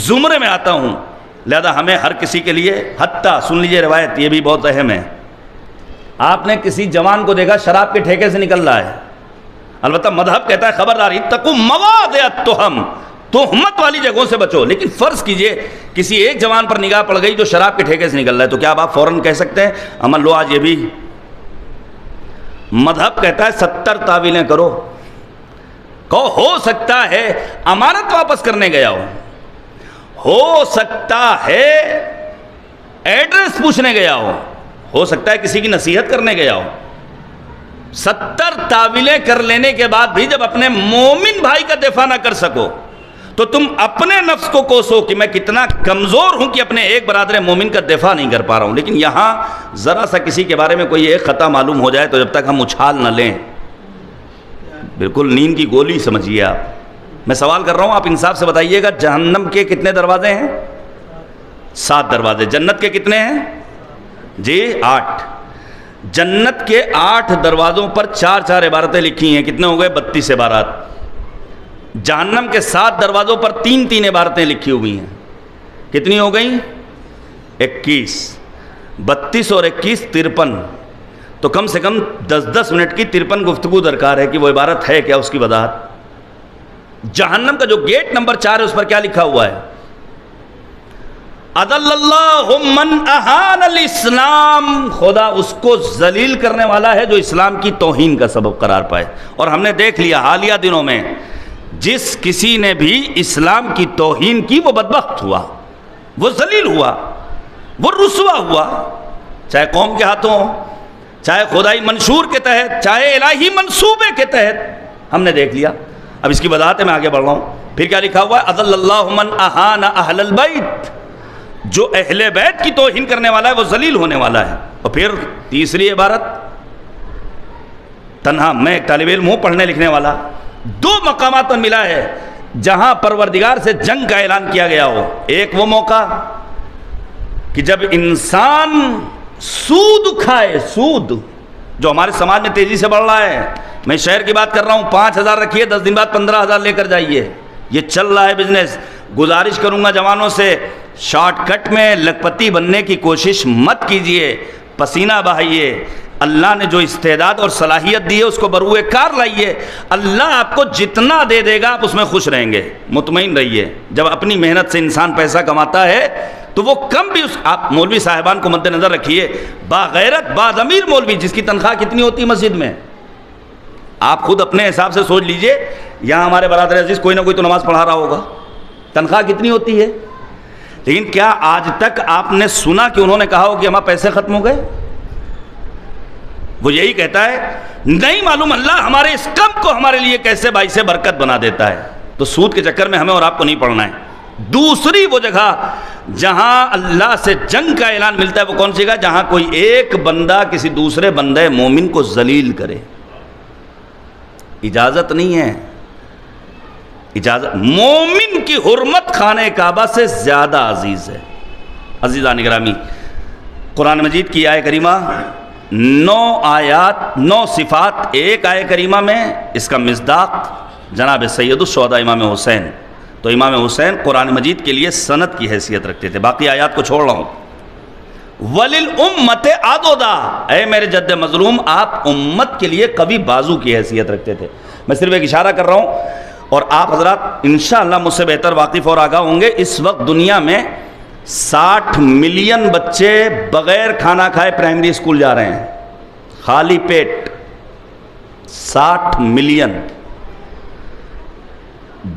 Speaker 1: زمرے میں آتا ہوں، لہذا ہمیں ہر کسی کے لیے، حتیٰ سن لیجئے روایت یہ بھی بہت اہم ہے، آپ نے کسی جوان کو دیکھا شراب کے ٹھیکے سے نکل رہا ہے، البتہ مذہب کہتا ہے خبردار اتقوا مواضع التہم، تہمت والی جگہوں سے بچو، لیکن فرض کیجئے کسی ایک جوان پر نگاہ پڑ گئی جو شراب کے ٹھیکے سے نکل رہا ہے تو کیا آپ فوراً کہہ سکتے ہیں عمل لو آج یہ بھی؟ مذہب کہتا ہے 70 تعویلیں کرو، کہو ہو سکتا ہے امانت واپس کرنے گیا ہو سکتا ہے ایڈریس پوچھنے گیا ہو سکتا ہے کسی کی نصیحت کرنے گیا ہو، 70 تعویلیں کر لینے کے بعد بھی جب اپنے مومن بھائی کا دفاع نہ کر سکو تو تم اپنے نفس کو کوسو کہ میں کتنا کمزور ہوں کہ اپنے ایک برادر مومن کا دفاع نہیں کر پا رہا ہوں۔ لیکن یہاں ذرا سا کسی کے بارے میں کوئی ایک خطا معلوم ہو جائے تو جب تک ہم اچھال نہ لیں، بالکل نیند کی گولی سمجھیے آپ۔ میں سوال کر رہا ہوں، آپ انصاف سے بتائیے گا جہنم کے کتنے دروازے ہیں؟ 7 دروازے۔ جنت کے کتنے ہیں؟ جی 8۔ جنت کے 8 دروازوں پر 4 عبارتیں لکھی ہیں، کتنے ہو گئے؟ 32 عبارات۔ جہنم کے 7 دروازوں پر 3 عبارتیں لکھی ہوئی ہیں، کتنی ہو گئیں؟ 21۔ 32 اور 21 53، تو کم سے کم 10 منٹ کی 53 گفتگو درکار ہے کہ وہ عبارت ہے کیا، اس کی وضاحت۔ جہنم کا جو گیٹ نمبر 4 ہے اس پر کیا لکھا ہوا ہے؟ اضل اللہ من اہان الاسلام، خدا اس کو ذلیل کرنے والا ہے جو اسلام کی توہین کا سبب قرار پائے۔ اور ہم نے دیکھ لیا حالیہ دنوں میں جس کسی نے بھی اسلام کی توہین کی وہ بدبخت ہوا، وہ ذلیل ہوا، وہ رسوا ہوا، چاہے قوم کے ہاتھوں، چاہے خدائی منشور کے تحت، چاہے الہی منصوبے کے تحت، ہم نے دیکھ لیا۔ اب اس کی وضاحت میں آگے بڑھ رہا ہوں۔ پھر کیا لکھا ہوا ہے؟ اضل اللہ من اہان اہل البیت، جو اہل بیت کی توہین کرنے والا ہے وہ ذلیل ہونے والا ہے۔ اور پھر تیسری عبارت، تنہا میں ایک طالب علم ہوں پڑھنے لکھنے والا، 2 مقامات پر ملا ہے جہاں پروردگار سے جنگ کا اعلان کیا گیا ہو۔ ایک وہ موقع کہ جب انسان سود کھائے، سود جو ہمارے سماج میں تیزی سے بڑھ رہا ہے، میں شہر کی بات کر رہا ہوں، 5000 رکھیے 10 دن بعد 15000 لے کر جائیے، یہ چل رہا ہے بزنس۔ گزارش کروں گا جوانوں سے شارٹ کٹ میں لکھپتی بننے کی کوشش مت کیجئے، پسینہ بہائیے، اللہ نے جو استعداد اور صلاحیت دی ہے اس کو بروئے کار لائیے، اللہ آپ کو جتنا دے دے گا آپ اس میں خوش رہیں گے، مطمئن رہیے۔ جب اپنی محنت سے انسان پیسہ کماتا ہے تو وہ کم بھی آپ مولوی صاحبان کو مد نظر رکھیے، باغیرت باضمیر مولوی جس کی تنخواہ کتنی ہوتی ہے مسجد میں، آپ خود اپنے حساب سے سوچ لیجئے، یہاں ہمارے برادر عزیز کوئی نہ کوئی تو نماز پڑھا رہا ہوگا، تنخواہ کتنی ہوتی ہے؟ لیکن کیا آج تک آپ نے سنا کہ انہوں نے کہا ہو کہ ہمارے پیسے ختم ہو گئے؟ وہ یہی کہتا ہے نہیں معلوم اللہ ہمارے اس کم کو ہمارے لیے کیسے باعث برکت بنا دیتا ہے۔ تو سود کے چکر میں ہمیں اور آپ کو نہیں پڑھنا ہے۔ دوسری وہ جگہ جہاں اللہ سے جنگ کا اعلان ملتا ہے وہ کون سی جگہ؟ جہاں کوئی ایک بندہ کسی دوسرے بندے مومن کو ذلیل کرے، اجازت نہیں ہے، اجازت مومن کی حرمت خانہ کعبہ سے زیادہ عزیز ہے۔ عزیزان گرامی، قرآن مجید کی آیہ کریمہ 9 آیات 9 صفات ایک آیہ کریمہ میں، اس کا مصداق جناب سید الشہداء امام حسین۔ تو امام حسین قرآن مجید کے لیے سند کی حیثیت رکھتے تھے، باقی آیات کو چھوڑ رہا ہوں۔ وَلِلْأُمَّةِ عَضُدًا، اے میرے جد مظلوم آپ امت کے لیے قوی بازو کی حیثیت رکھتے تھے۔ میں صرف ایک اشارہ کر رہا ہوں، اور آپ حضرات انشاءاللہ مجھ سے بہتر واقف اور آگاہ ہوں گے، اس وقت دنیا میں 60 ملین بچے بغیر کھانا کھائے پرائمری اسکول جا رہے ہیں، خالی پیٹ۔ 60 ملین۔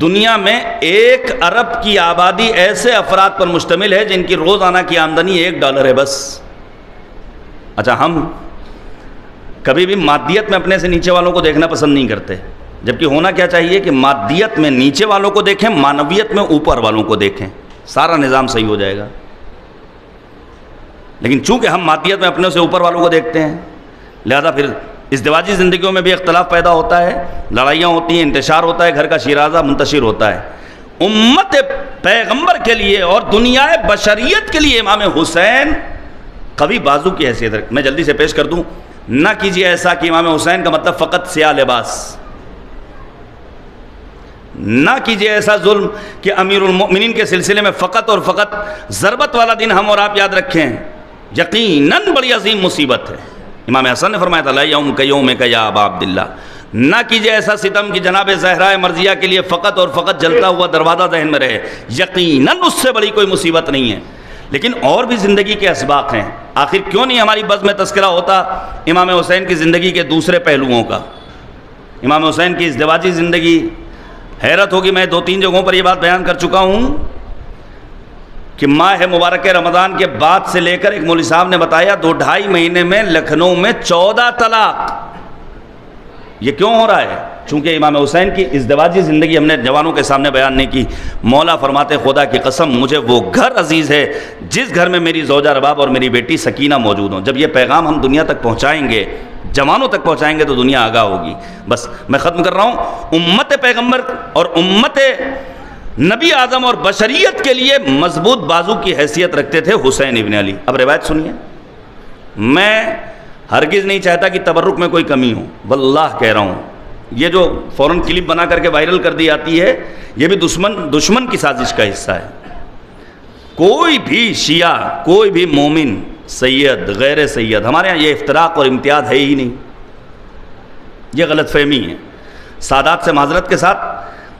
Speaker 1: دنیا میں 1 ارب کی آبادی ایسے افراد پر مشتمل ہے جن کی روزانہ کی آمدنی $1 ہے بس۔ اچھا، ہم کبھی بھی مادیت میں اپنے سے نیچے والوں کو دیکھنا پسند نہیں کرتے، جبکہ ہونا کیا چاہیے کہ مادیت میں نیچے والوں کو دیکھیں، معنویت میں اوپر والوں کو دیکھیں، سارا نظام صحیح ہو جائے گا۔ لیکن چونکہ ہم مادیت میں اپنے سے اوپر والوں کو دیکھتے ہیں، لہذا پھر ازدواجی زندگیوں میں بھی اختلاف پیدا ہوتا ہے، لڑائیاں ہوتی ہیں، انتشار ہوتا ہے، گھر کا شیرازہ منتشر ہوتا ہے۔ امت پیغمبر کے لیے اور دنیا بشریت کے لیے امام حسین قوی بازو کی حیثیت رکھ۔ میں جلدی سے پیش کر دوں، نہ کیجیے ایسا کہ امام حسین کا مطلب فقط سیاہ لباس، نہ کیجیے ایسا ظلم کہ امیر المؤمنین کے سلسلے میں فقط اور فقط ضربت والا دن ہم اور آپ یاد رکھیں، یقیناً بڑی عظیم مصیبت ہے۔ امام حسن نے فرمایا تھا لا یوم کیومک یا ابا عبداللہ، نہ کیجیے ایسا ستم کہ جناب زہرا مرضیہ کے لیے فقط اور فقط جلتا ہوا دروازہ ذہن میں رہے، یقیناً اس سے بڑی کوئی مصیبت نہیں ہے۔ لیکن اور بھی زندگی کے اسباق ہیں، آخر کیوں نہیں ہماری بزم میں تذکرہ ہوتا امام حسین کی زندگی کے دوسرے پہلوؤں کا؟ امام حسین کی ازدواجی زندگی، حیرت ہوگی، میں 2-3 جگہوں پر یہ بات بیان کر چکا ہوں کہ ماہ مبارک رمضان کے بعد سے لے کر ایک مولوی صاحب نے بتایا 2-2.5 مہینے میں لکھنؤ میں 14 طلاق۔ یہ کیوں ہو رہا ہے؟ چونکہ امام حسین کی ازدواجی زندگی ہم نے جوانوں کے سامنے بیان نہیں کی۔ مولا فرماتے خدا کی قسم مجھے وہ گھر عزیز ہے جس گھر میں میری زوجہ رباب اور میری بیٹی سکینہ موجود ہوں۔ جب یہ پیغام ہم دنیا تک پہنچائیں گے، جوانوں تک پہنچائیں گے، تو دنیا آگاہ ہوگی۔ بس میں ختم کر رہا ہوں۔ امت پیغمبر اور امت نبی اعظم اور بشریت کے لیے مضبوط بازو کی حیثیت رکھتے تھے حسین ابن علی۔ اب روایت سنیے، میں ہرگز نہیں چاہتا کہ تبرک میں کوئی کمی ہو، واللہ کہہ رہا ہوں، یہ جو فوراً کلپ بنا کر کے وائرل کر دی جاتی ہے، یہ بھی دشمن کی سازش کا حصہ ہے۔ کوئی بھی شیعہ، کوئی بھی مومن، سید غیر سید، ہمارے ہاں یہ افتراق اور امتیاز ہے ہی نہیں، یہ غلط فہمی ہے۔ سادات سے معذرت کے ساتھ،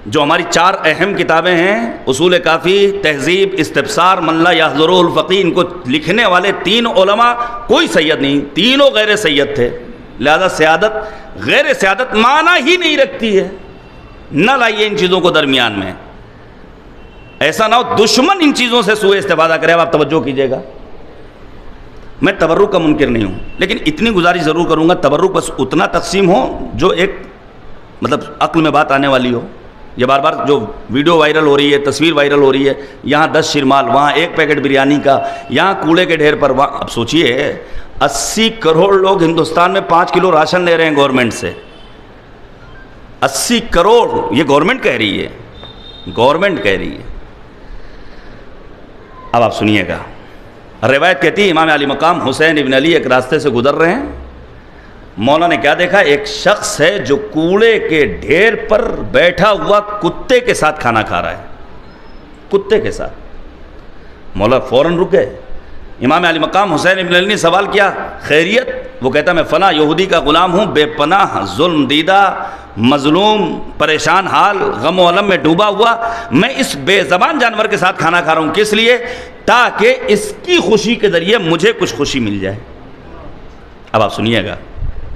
Speaker 1: جو ہماری 4 اہم کتابیں ہیں، اصول کافی، تہذیب، استبصار، من لا یحضرہ الفقیہ، ان کو لکھنے والے 3 علماء کوئی سید نہیں، تینوں غیر سید تھے۔ لہذا سیادت غیر سیادت معنی ہی نہیں رکھتی ہے، نہ لائیے ان چیزوں کو درمیان میں، ایسا نہ ہو دشمن ان چیزوں سے سوء استفادہ کرے۔ اب آپ توجہ کیجئے گا، میں تبرک کا منکر نہیں ہوں، لیکن اتنی گزارش ضرور کروں گا، تبرک بس اتنا تقسیم ہو جو ایک مطلب عقل میں بات آنے والی ہو۔ یہ بار بار جو ویڈیو وائرل ہو رہی ہے، تصویر وائرل ہو رہی ہے، یہاں 10 شرمال، وہاں 1 پیکٹ بریانی کا، یہاں کوڑے کے ڈھیر پر، وہاں اب سوچئے 80 کروڑ لوگ ہندوستان میں 5 کلو راشن لے رہے ہیں گورنمنٹ سے۔ 80 کروڑ، یہ گورنمنٹ کہہ رہی ہے، گورنمنٹ کہہ رہی ہے۔ اب آپ سنیے گا، روایت کہتی ہے امام علی مقام حسین ابن علی ایک راستے سے گزر رہے ہیں، مولا نے کیا دیکھا؟ ایک شخص ہے جو کوڑے کے ڈھیر پر بیٹھا ہوا کتے کے ساتھ کھانا کھا رہا ہے، کتے کے ساتھ۔ مولا فوراً رک گئے۔ امام علی مقام حسین ابن علی نے سوال کیا، خیریت؟ وہ کہتا میں فلاں یہودی کا غلام ہوں، بے پناہ، ظلم دیدہ، مظلوم، پریشان حال، غم و علم میں ڈوبا ہوا، میں اس بے زبان جانور کے ساتھ کھانا کھا رہا ہوں، کس لیے؟ تاکہ اس کی خوشی کے ذریعے مجھے کچھ خوشی مل جائے۔ اب آپ سنیے گا،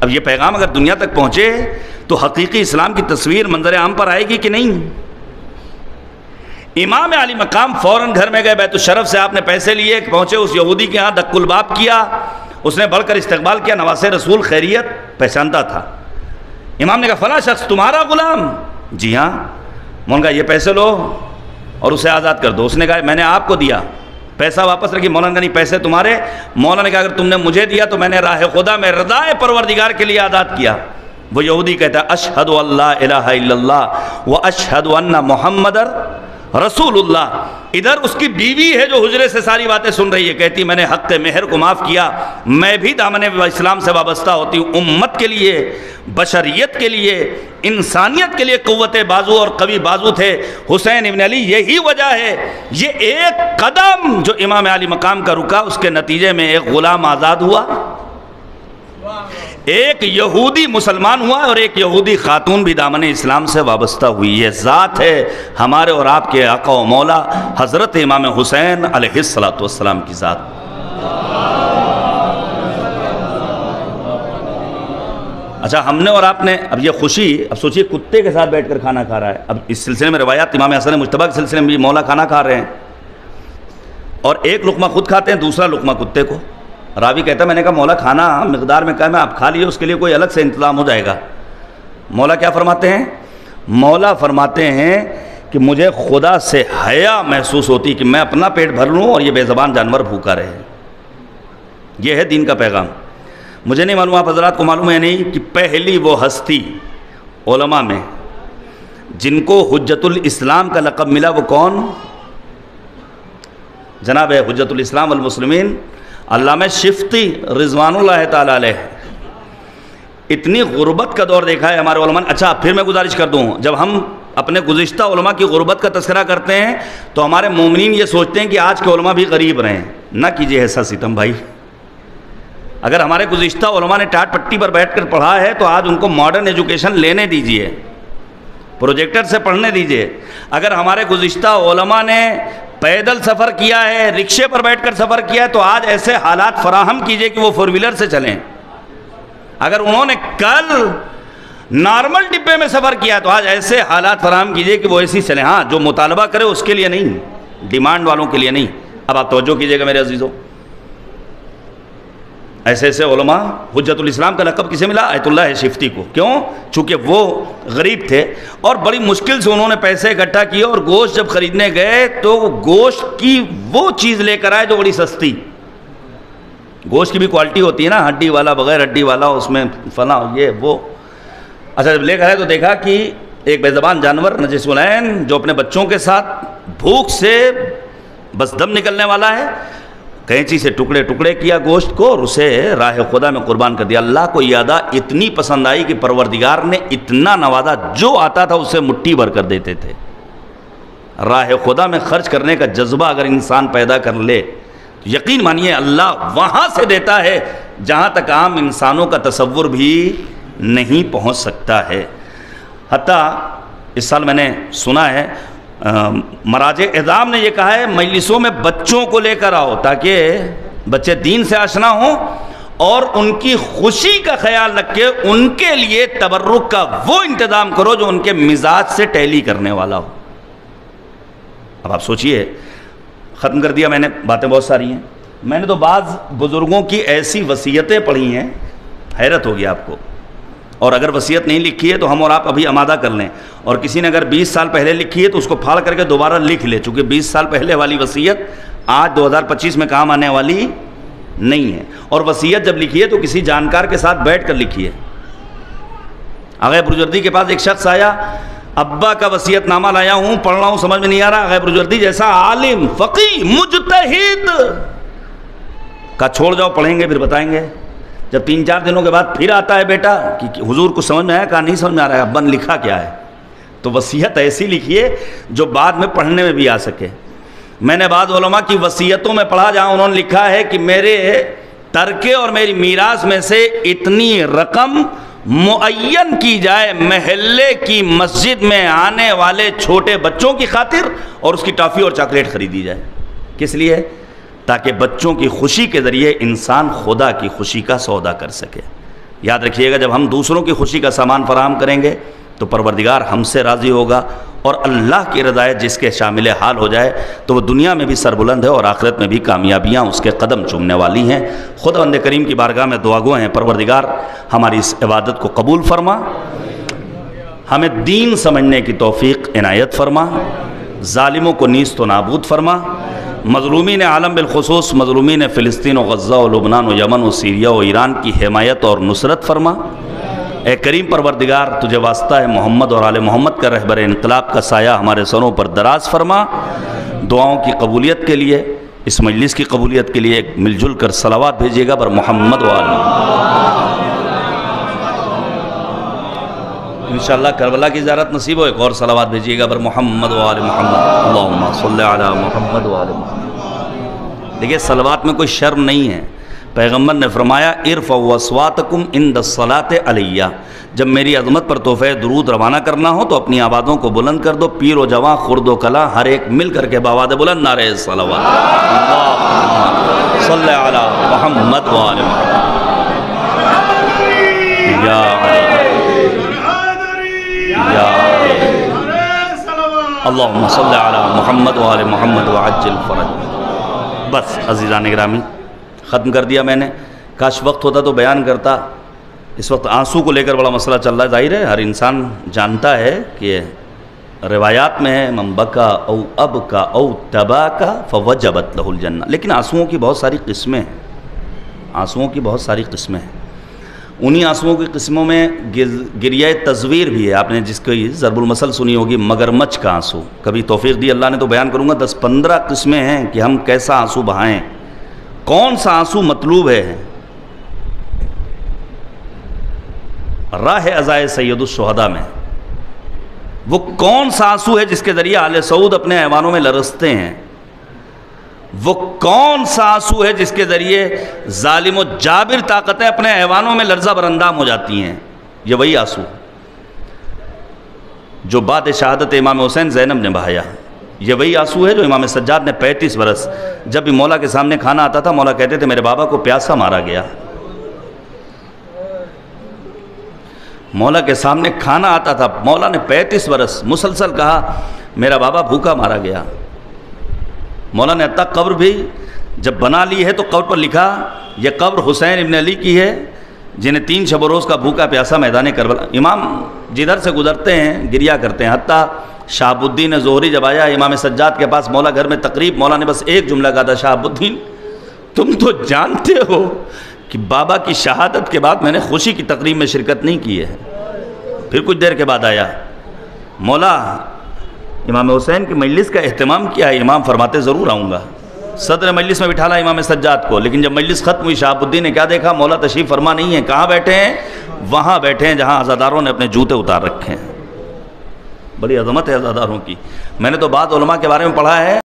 Speaker 1: اب یہ پیغام اگر دنیا تک پہنچے تو حقیقی اسلام کی تصویر منظر عام پر آئے گی کہ نہیں؟ امام علی مقام فوراً گھر میں گئے، بیت الشرف سے آپ نے پیسے لیے، پہنچے اس یہودی کے ہاں، دق الباب کیا، اس نے بڑھ کر استقبال کیا، نواسے رسول خیریت، پہچانتا تھا۔ امام نے کہا فلاں شخص تمہارا غلام؟ جی ہاں۔ مولانا نے کہا یہ پیسے لو اور اسے آزاد کر دو۔ اس نے کہا میں نے آپ کو دیا، پیسہ واپس رکھی۔ مولانا نے کہا نہیں، پیسے تمہارے۔ مولانا نے کہا اگر تم نے مجھے دیا تو میں نے راہ خدا میں رضا پروردگار کے لیے آزاد کیا۔ وہ یہودی کہتا ہے اشہد اللہ الہ الا اللہ و اشہد ان محمد رسول اللہ. ادھر اس کی بیوی ہے جو حجرے سے ساری باتیں سن رہی ہے، کہتی میں نے حق مہر کو معاف کیا، میں بھی دامن اسلام سے وابستہ ہوتی ہوں. امت کے لیے، بشریت کے لیے، انسانیت کے لیے قوت بازو اور قوی بازو تھے حسین ابن علی. یہی وجہ ہے یہ ایک قدم جو امام علی مقام کا رکا، اس کے نتیجے میں ایک غلام آزاد ہوا، ایک یہودی مسلمان ہوا، اور ایک یہودی خاتون بھی دامن اسلام سے وابستہ ہوئی. یہ ذات ہے ہمارے اور آپ کے آقا و مولا حضرت امام حسین علیہ السلام کی ذات. اچھا، ہم نے اور آپ نے اب یہ خوشی، اب سوچئے کتے کے ساتھ بیٹھ کر کھانا کھا رہا ہے. اب اس سلسلے میں روایات امام حسن مجتبیٰ کے سلسلے میں بھی مولا کھانا کھا رہے ہیں، اور ایک لقمہ خود کھاتے ہیں، دوسرا لقمہ کتے کو. راوی کہتا ہے میں نے کہا مولا کھانا مقدار میں کم ہے، آپ کھا لیے، اس کے لیے کوئی الگ سے انتظام ہو جائے گا. مولا کیا فرماتے ہیں؟ مولا فرماتے ہیں کہ مجھے خدا سے حیا محسوس ہوتی کہ میں اپنا پیٹ بھر لوں اور یہ بے زبان جانور بھوکا رہے. یہ ہے دین کا پیغام. مجھے نہیں معلوم آپ حضرات کو معلوم ہے نہیں کہ پہلی وہ ہستی علماء میں جن کو حجت الاسلام کا لقب ملا وہ کون؟ جناب حجت الاسلام والمسلمین علامہ شفتی رضوان اللہ تعالیٰ علیہ. اتنی غربت کا دور دیکھا ہے ہمارے علماء. اچھا پھر میں گزارش کر دوں، جب ہم اپنے گزشتہ علماء کی غربت کا تذکرہ کرتے ہیں تو ہمارے مومنین یہ سوچتے ہیں کہ آج کے علماء بھی غریب رہیں. نہ کیجئے ایسا ستم بھائی. اگر ہمارے گزشتہ علماء نے ٹاٹ پٹی پر بیٹھ کر پڑھا ہے تو آج ان کو ماڈرن ایجوکیشن لینے دیجئے، پروجیکٹر سے پڑھنے دیجئے. اگر ہمارے گزشتہ علماء نے پیدل سفر کیا ہے، رکشے پر بیٹھ کر سفر کیا ہے، تو آج ایسے حالات فراہم کیجئے کہ وہ فور ویلر سے چلیں. اگر انہوں نے کل نارمل ڈبے میں سفر کیا ہے تو آج ایسے حالات فراہم کیجئے کہ وہ ایسی چلیں. ہاں، جو مطالبہ کرے اس کے لیے نہیں، ڈیمانڈ والوں کے لیے نہیں. اب آپ توجہ کیجئے گا میرے عزیزوں، ایسے ایسے علماء. حجت الاسلام کا لقب کسے ملا؟ آیت اللہ شفتی کو. کیوں؟ چونکہ وہ غریب تھے اور بڑی مشکل سے انہوں نے پیسے اکٹھا کیے، اور گوشت جب خریدنے گئے تو گوشت کی وہ چیز لے کر آئے جو بڑی سستی. گوشت کی بھی کوالٹی ہوتی ہے نا، ہڈی والا، بغیر ہڈی والا، اس میں فلاں یہ وہ. اچھا جب لے کر آئے تو دیکھا کہ ایک بے زبان جانور نجس العین جو اپنے بچوں کے ساتھ بھوک سے بس دم نکلنے والا ہے، کینچی سے ٹکڑے ٹکڑے کیا گوشت کو اور اسے راہ خدا میں قربان کر دیا. اللہ کو یہ ادا اتنی پسند آئی کہ پروردگار نے اتنا نوازا، جو آتا تھا اسے مٹھی بھر کر دیتے تھے. راہ خدا میں خرچ کرنے کا جذبہ اگر انسان پیدا کر لے تو یقین مانیے اللہ وہاں سے دیتا ہے جہاں تک عام انسانوں کا تصور بھی نہیں پہنچ سکتا ہے. حتیٰ اس سال میں نے سنا ہے مراجع اعظام نے یہ کہا ہے مجلسوں میں بچوں کو لے کر آؤ تاکہ بچے دین سے آشنا ہوں، اور ان کی خوشی کا خیال رکھ کے ان کے لیے تبرک کا وہ انتظام کرو جو ان کے مزاج سے ٹیلی کرنے والا ہو. اب آپ سوچئے، ختم کر دیا میں نے، باتیں بہت ساری ہیں. میں نے تو بعض بزرگوں کی ایسی وصیتیں پڑھی ہیں، حیرت ہوگی آپ کو. اور اگر وصیت نہیں لکھی ہے تو ہم اور آپ ابھی آمادہ کر لیں، اور کسی نے اگر 20 سال پہلے لکھی ہے تو اس کو پھاڑ کر کے دوبارہ لکھ لے، چونکہ 20 سال پہلے والی وصیت آج 2025 میں کام آنے والی نہیں ہے. اور وصیت جب لکھی ہے تو کسی جانکار کے ساتھ بیٹھ کر لکھی ہے. آغا بروجردی کے پاس ایک شخص آیا، ابا کا وصیت نامہ لایا ہوں، پڑھ رہا ہوں، سمجھ میں نہیں آ رہا. آغا بروجردی جیسا عالم، فقیہ، مجتہد کا چھوڑ جاؤ، پڑھیں گے پھر بتائیں گے. جب 3-4 دنوں کے بعد پھر آتا ہے بیٹا کہ حضور کو سمجھ میں آیا؟ کہا نہیں سمجھ میں آ رہا ہے. ابا نے لکھا کیا ہے؟ تو وصیت ایسی لکھیے جو بعد میں پڑھنے میں بھی آ سکے. میں نے بعض علماء کی وصیتوں میں پڑھا جہاں انہوں نے لکھا ہے کہ میرے ترکے اور میری میراث میں سے اتنی رقم معین کی جائے محلے کی مسجد میں آنے والے چھوٹے بچوں کی خاطر، اور اس کی ٹافی اور چاکلیٹ خریدی جائے. کس لیے؟ تاکہ بچوں کی خوشی کے ذریعے انسان خدا کی خوشی کا سودا کر سکے. یاد رکھیے گا، جب ہم دوسروں کی خوشی کا سامان فراہم کریں گے تو پروردگار ہم سے راضی ہوگا، اور اللہ کی رضایت جس کے شامل حال ہو جائے تو وہ دنیا میں بھی سربلند ہے اور آخرت میں بھی کامیابیاں اس کے قدم چومنے والی ہیں. خداوند کریم کی بارگاہ میں دعا گو ہیں، پروردگار ہماری اس عبادت کو قبول فرما، ہمیں دین سمجھنے کی توفیق عنایت فرما، ظالموں کو نیست و نابود فرما، مظلومین عالم بالخصوص مظلومین فلسطین و غزہ و لبنان و یمن و سیریا و ایران کی حمایت اور نصرت فرما. اے کریم پروردگار تجھے واسطہ ہے محمد اور آل محمد کا رہبر انقلاب کا سایہ ہمارے سروں پر دراز فرما۔ دعاؤں کی قبولیت کے لیے، اس مجلس کی قبولیت کے لیے ایک مل جل کر صلوات بھیجیے گا پر محمد و آل محمد۔ انشاءاللہ کربلا کی زیارت نصیب ہو، ایک اور صلوات بھیجیے گا پر محمد و آل محمد۔ اللہم صلی علی محمد و آل محمد۔ دیکھیں صلوات میں کوئی شرم نہیں ہے، پیغمبر نے فرمایا ارفعوا اصواتکم عند الصلاۃ علیہ، جب میری عظمت پر تحفہ درود روانہ کرنا ہو تو اپنی آوازوں کو بلند کر دو، پیر و جوان خرد و کلاں ہر ایک مل کر کے بآواز بلند نعرہ صلوات، اللہم صلی علی محمد و آل محمد۔ یا یا اللہم صلی علی محمد و آل محمد وعجل فرج۔ بس عزیزان گرامی ختم کر دیا میں نے، کاش وقت ہوتا تو بیان کرتا۔ اس وقت آنسو کو لے کر بڑا مسئلہ چل رہا ہے، ظاہر ہے ہر انسان جانتا ہے کہ روایات میں ہے من بکا او ابکا او تباکا فوجبت لہ الجنہ، لیکن آنسوؤں کی بہت ساری قسمیں ہیں، آنسوؤں کی بہت ساری قسمیں ہیں۔ انہی آنسوؤں کی قسموں میں گریہ تزویر بھی ہے، آپ نے جس کی ضرب المثل سنی ہوگی مگرمچھ کا آنسو، کبھی توفیق دی اللہ نے تو بیان کروں گا، 10-15 قسمیں ہیں کہ ہم کیسا آنسو بہائیں، کون سا آنسو مطلوب ہے۔ راہ عزائے سید الشہداء میں وہ کون سا آنسو ہے جس کے ذریعے آل سعود اپنے ایوانوں میں لرزتے ہیں، وہ کون سا آنسو ہے جس کے ذریعے ظالم و جابر طاقتیں اپنے ایوانوں میں لرزہ برندام ہو جاتی ہیں، یہ وہی آنسو جو بعد شہادت امام حسین زینب نے بہایا، یہ وہی آنسو ہے جو امام سجاد نے 35 برس جب بھی مولا کے سامنے کھانا آتا تھا مولا کہتے تھے میرے بابا کو پیاسا مارا گیا، مولا کے سامنے کھانا آتا تھا، مولا نے 35 برس مسلسل کہا میرا بابا بھوکا مارا گیا۔ مولا نے حتیٰ قبر بھی جب بنا لی ہے تو قبر پر لکھا یہ قبر حسین ابن علی کی ہے جنہیں 3 شب و روز کا بھوکا پیاسا میدان کربلا۔ امام جدھر سے گزرتے ہیں گریا کرتے ہیں، حتیٰ شہاب الدین زہری جب آیا امام سجاد کے پاس مولا گھر میں تقریب، مولا نے بس ایک جملہ کہا تھا شہاب الدین تم تو جانتے ہو کہ بابا کی شہادت کے بعد میں نے خوشی کی تقریب میں شرکت نہیں کی ہے۔ پھر کچھ دیر کے بعد آیا مولا امام حسین کی مجلس کا اہتمام کیا ہے؟ امام فرماتے ضرور آؤں گا۔ صدر مجلس میں بٹھالا امام سجاد کو، لیکن جب مجلس ختم ہوئی شہاب الدین نے کیا دیکھا مولا تشریف فرما نہیں ہے، کہاں بیٹھے ہیں؟ وہاں بیٹھے ہیں جہاں عزاداروں نے اپنے جوتے اتار رکھے ہیں۔ بڑی عظمت ہے عزاداروں کی۔ میں نے تو بعض علماء کے بارے میں پڑھا ہے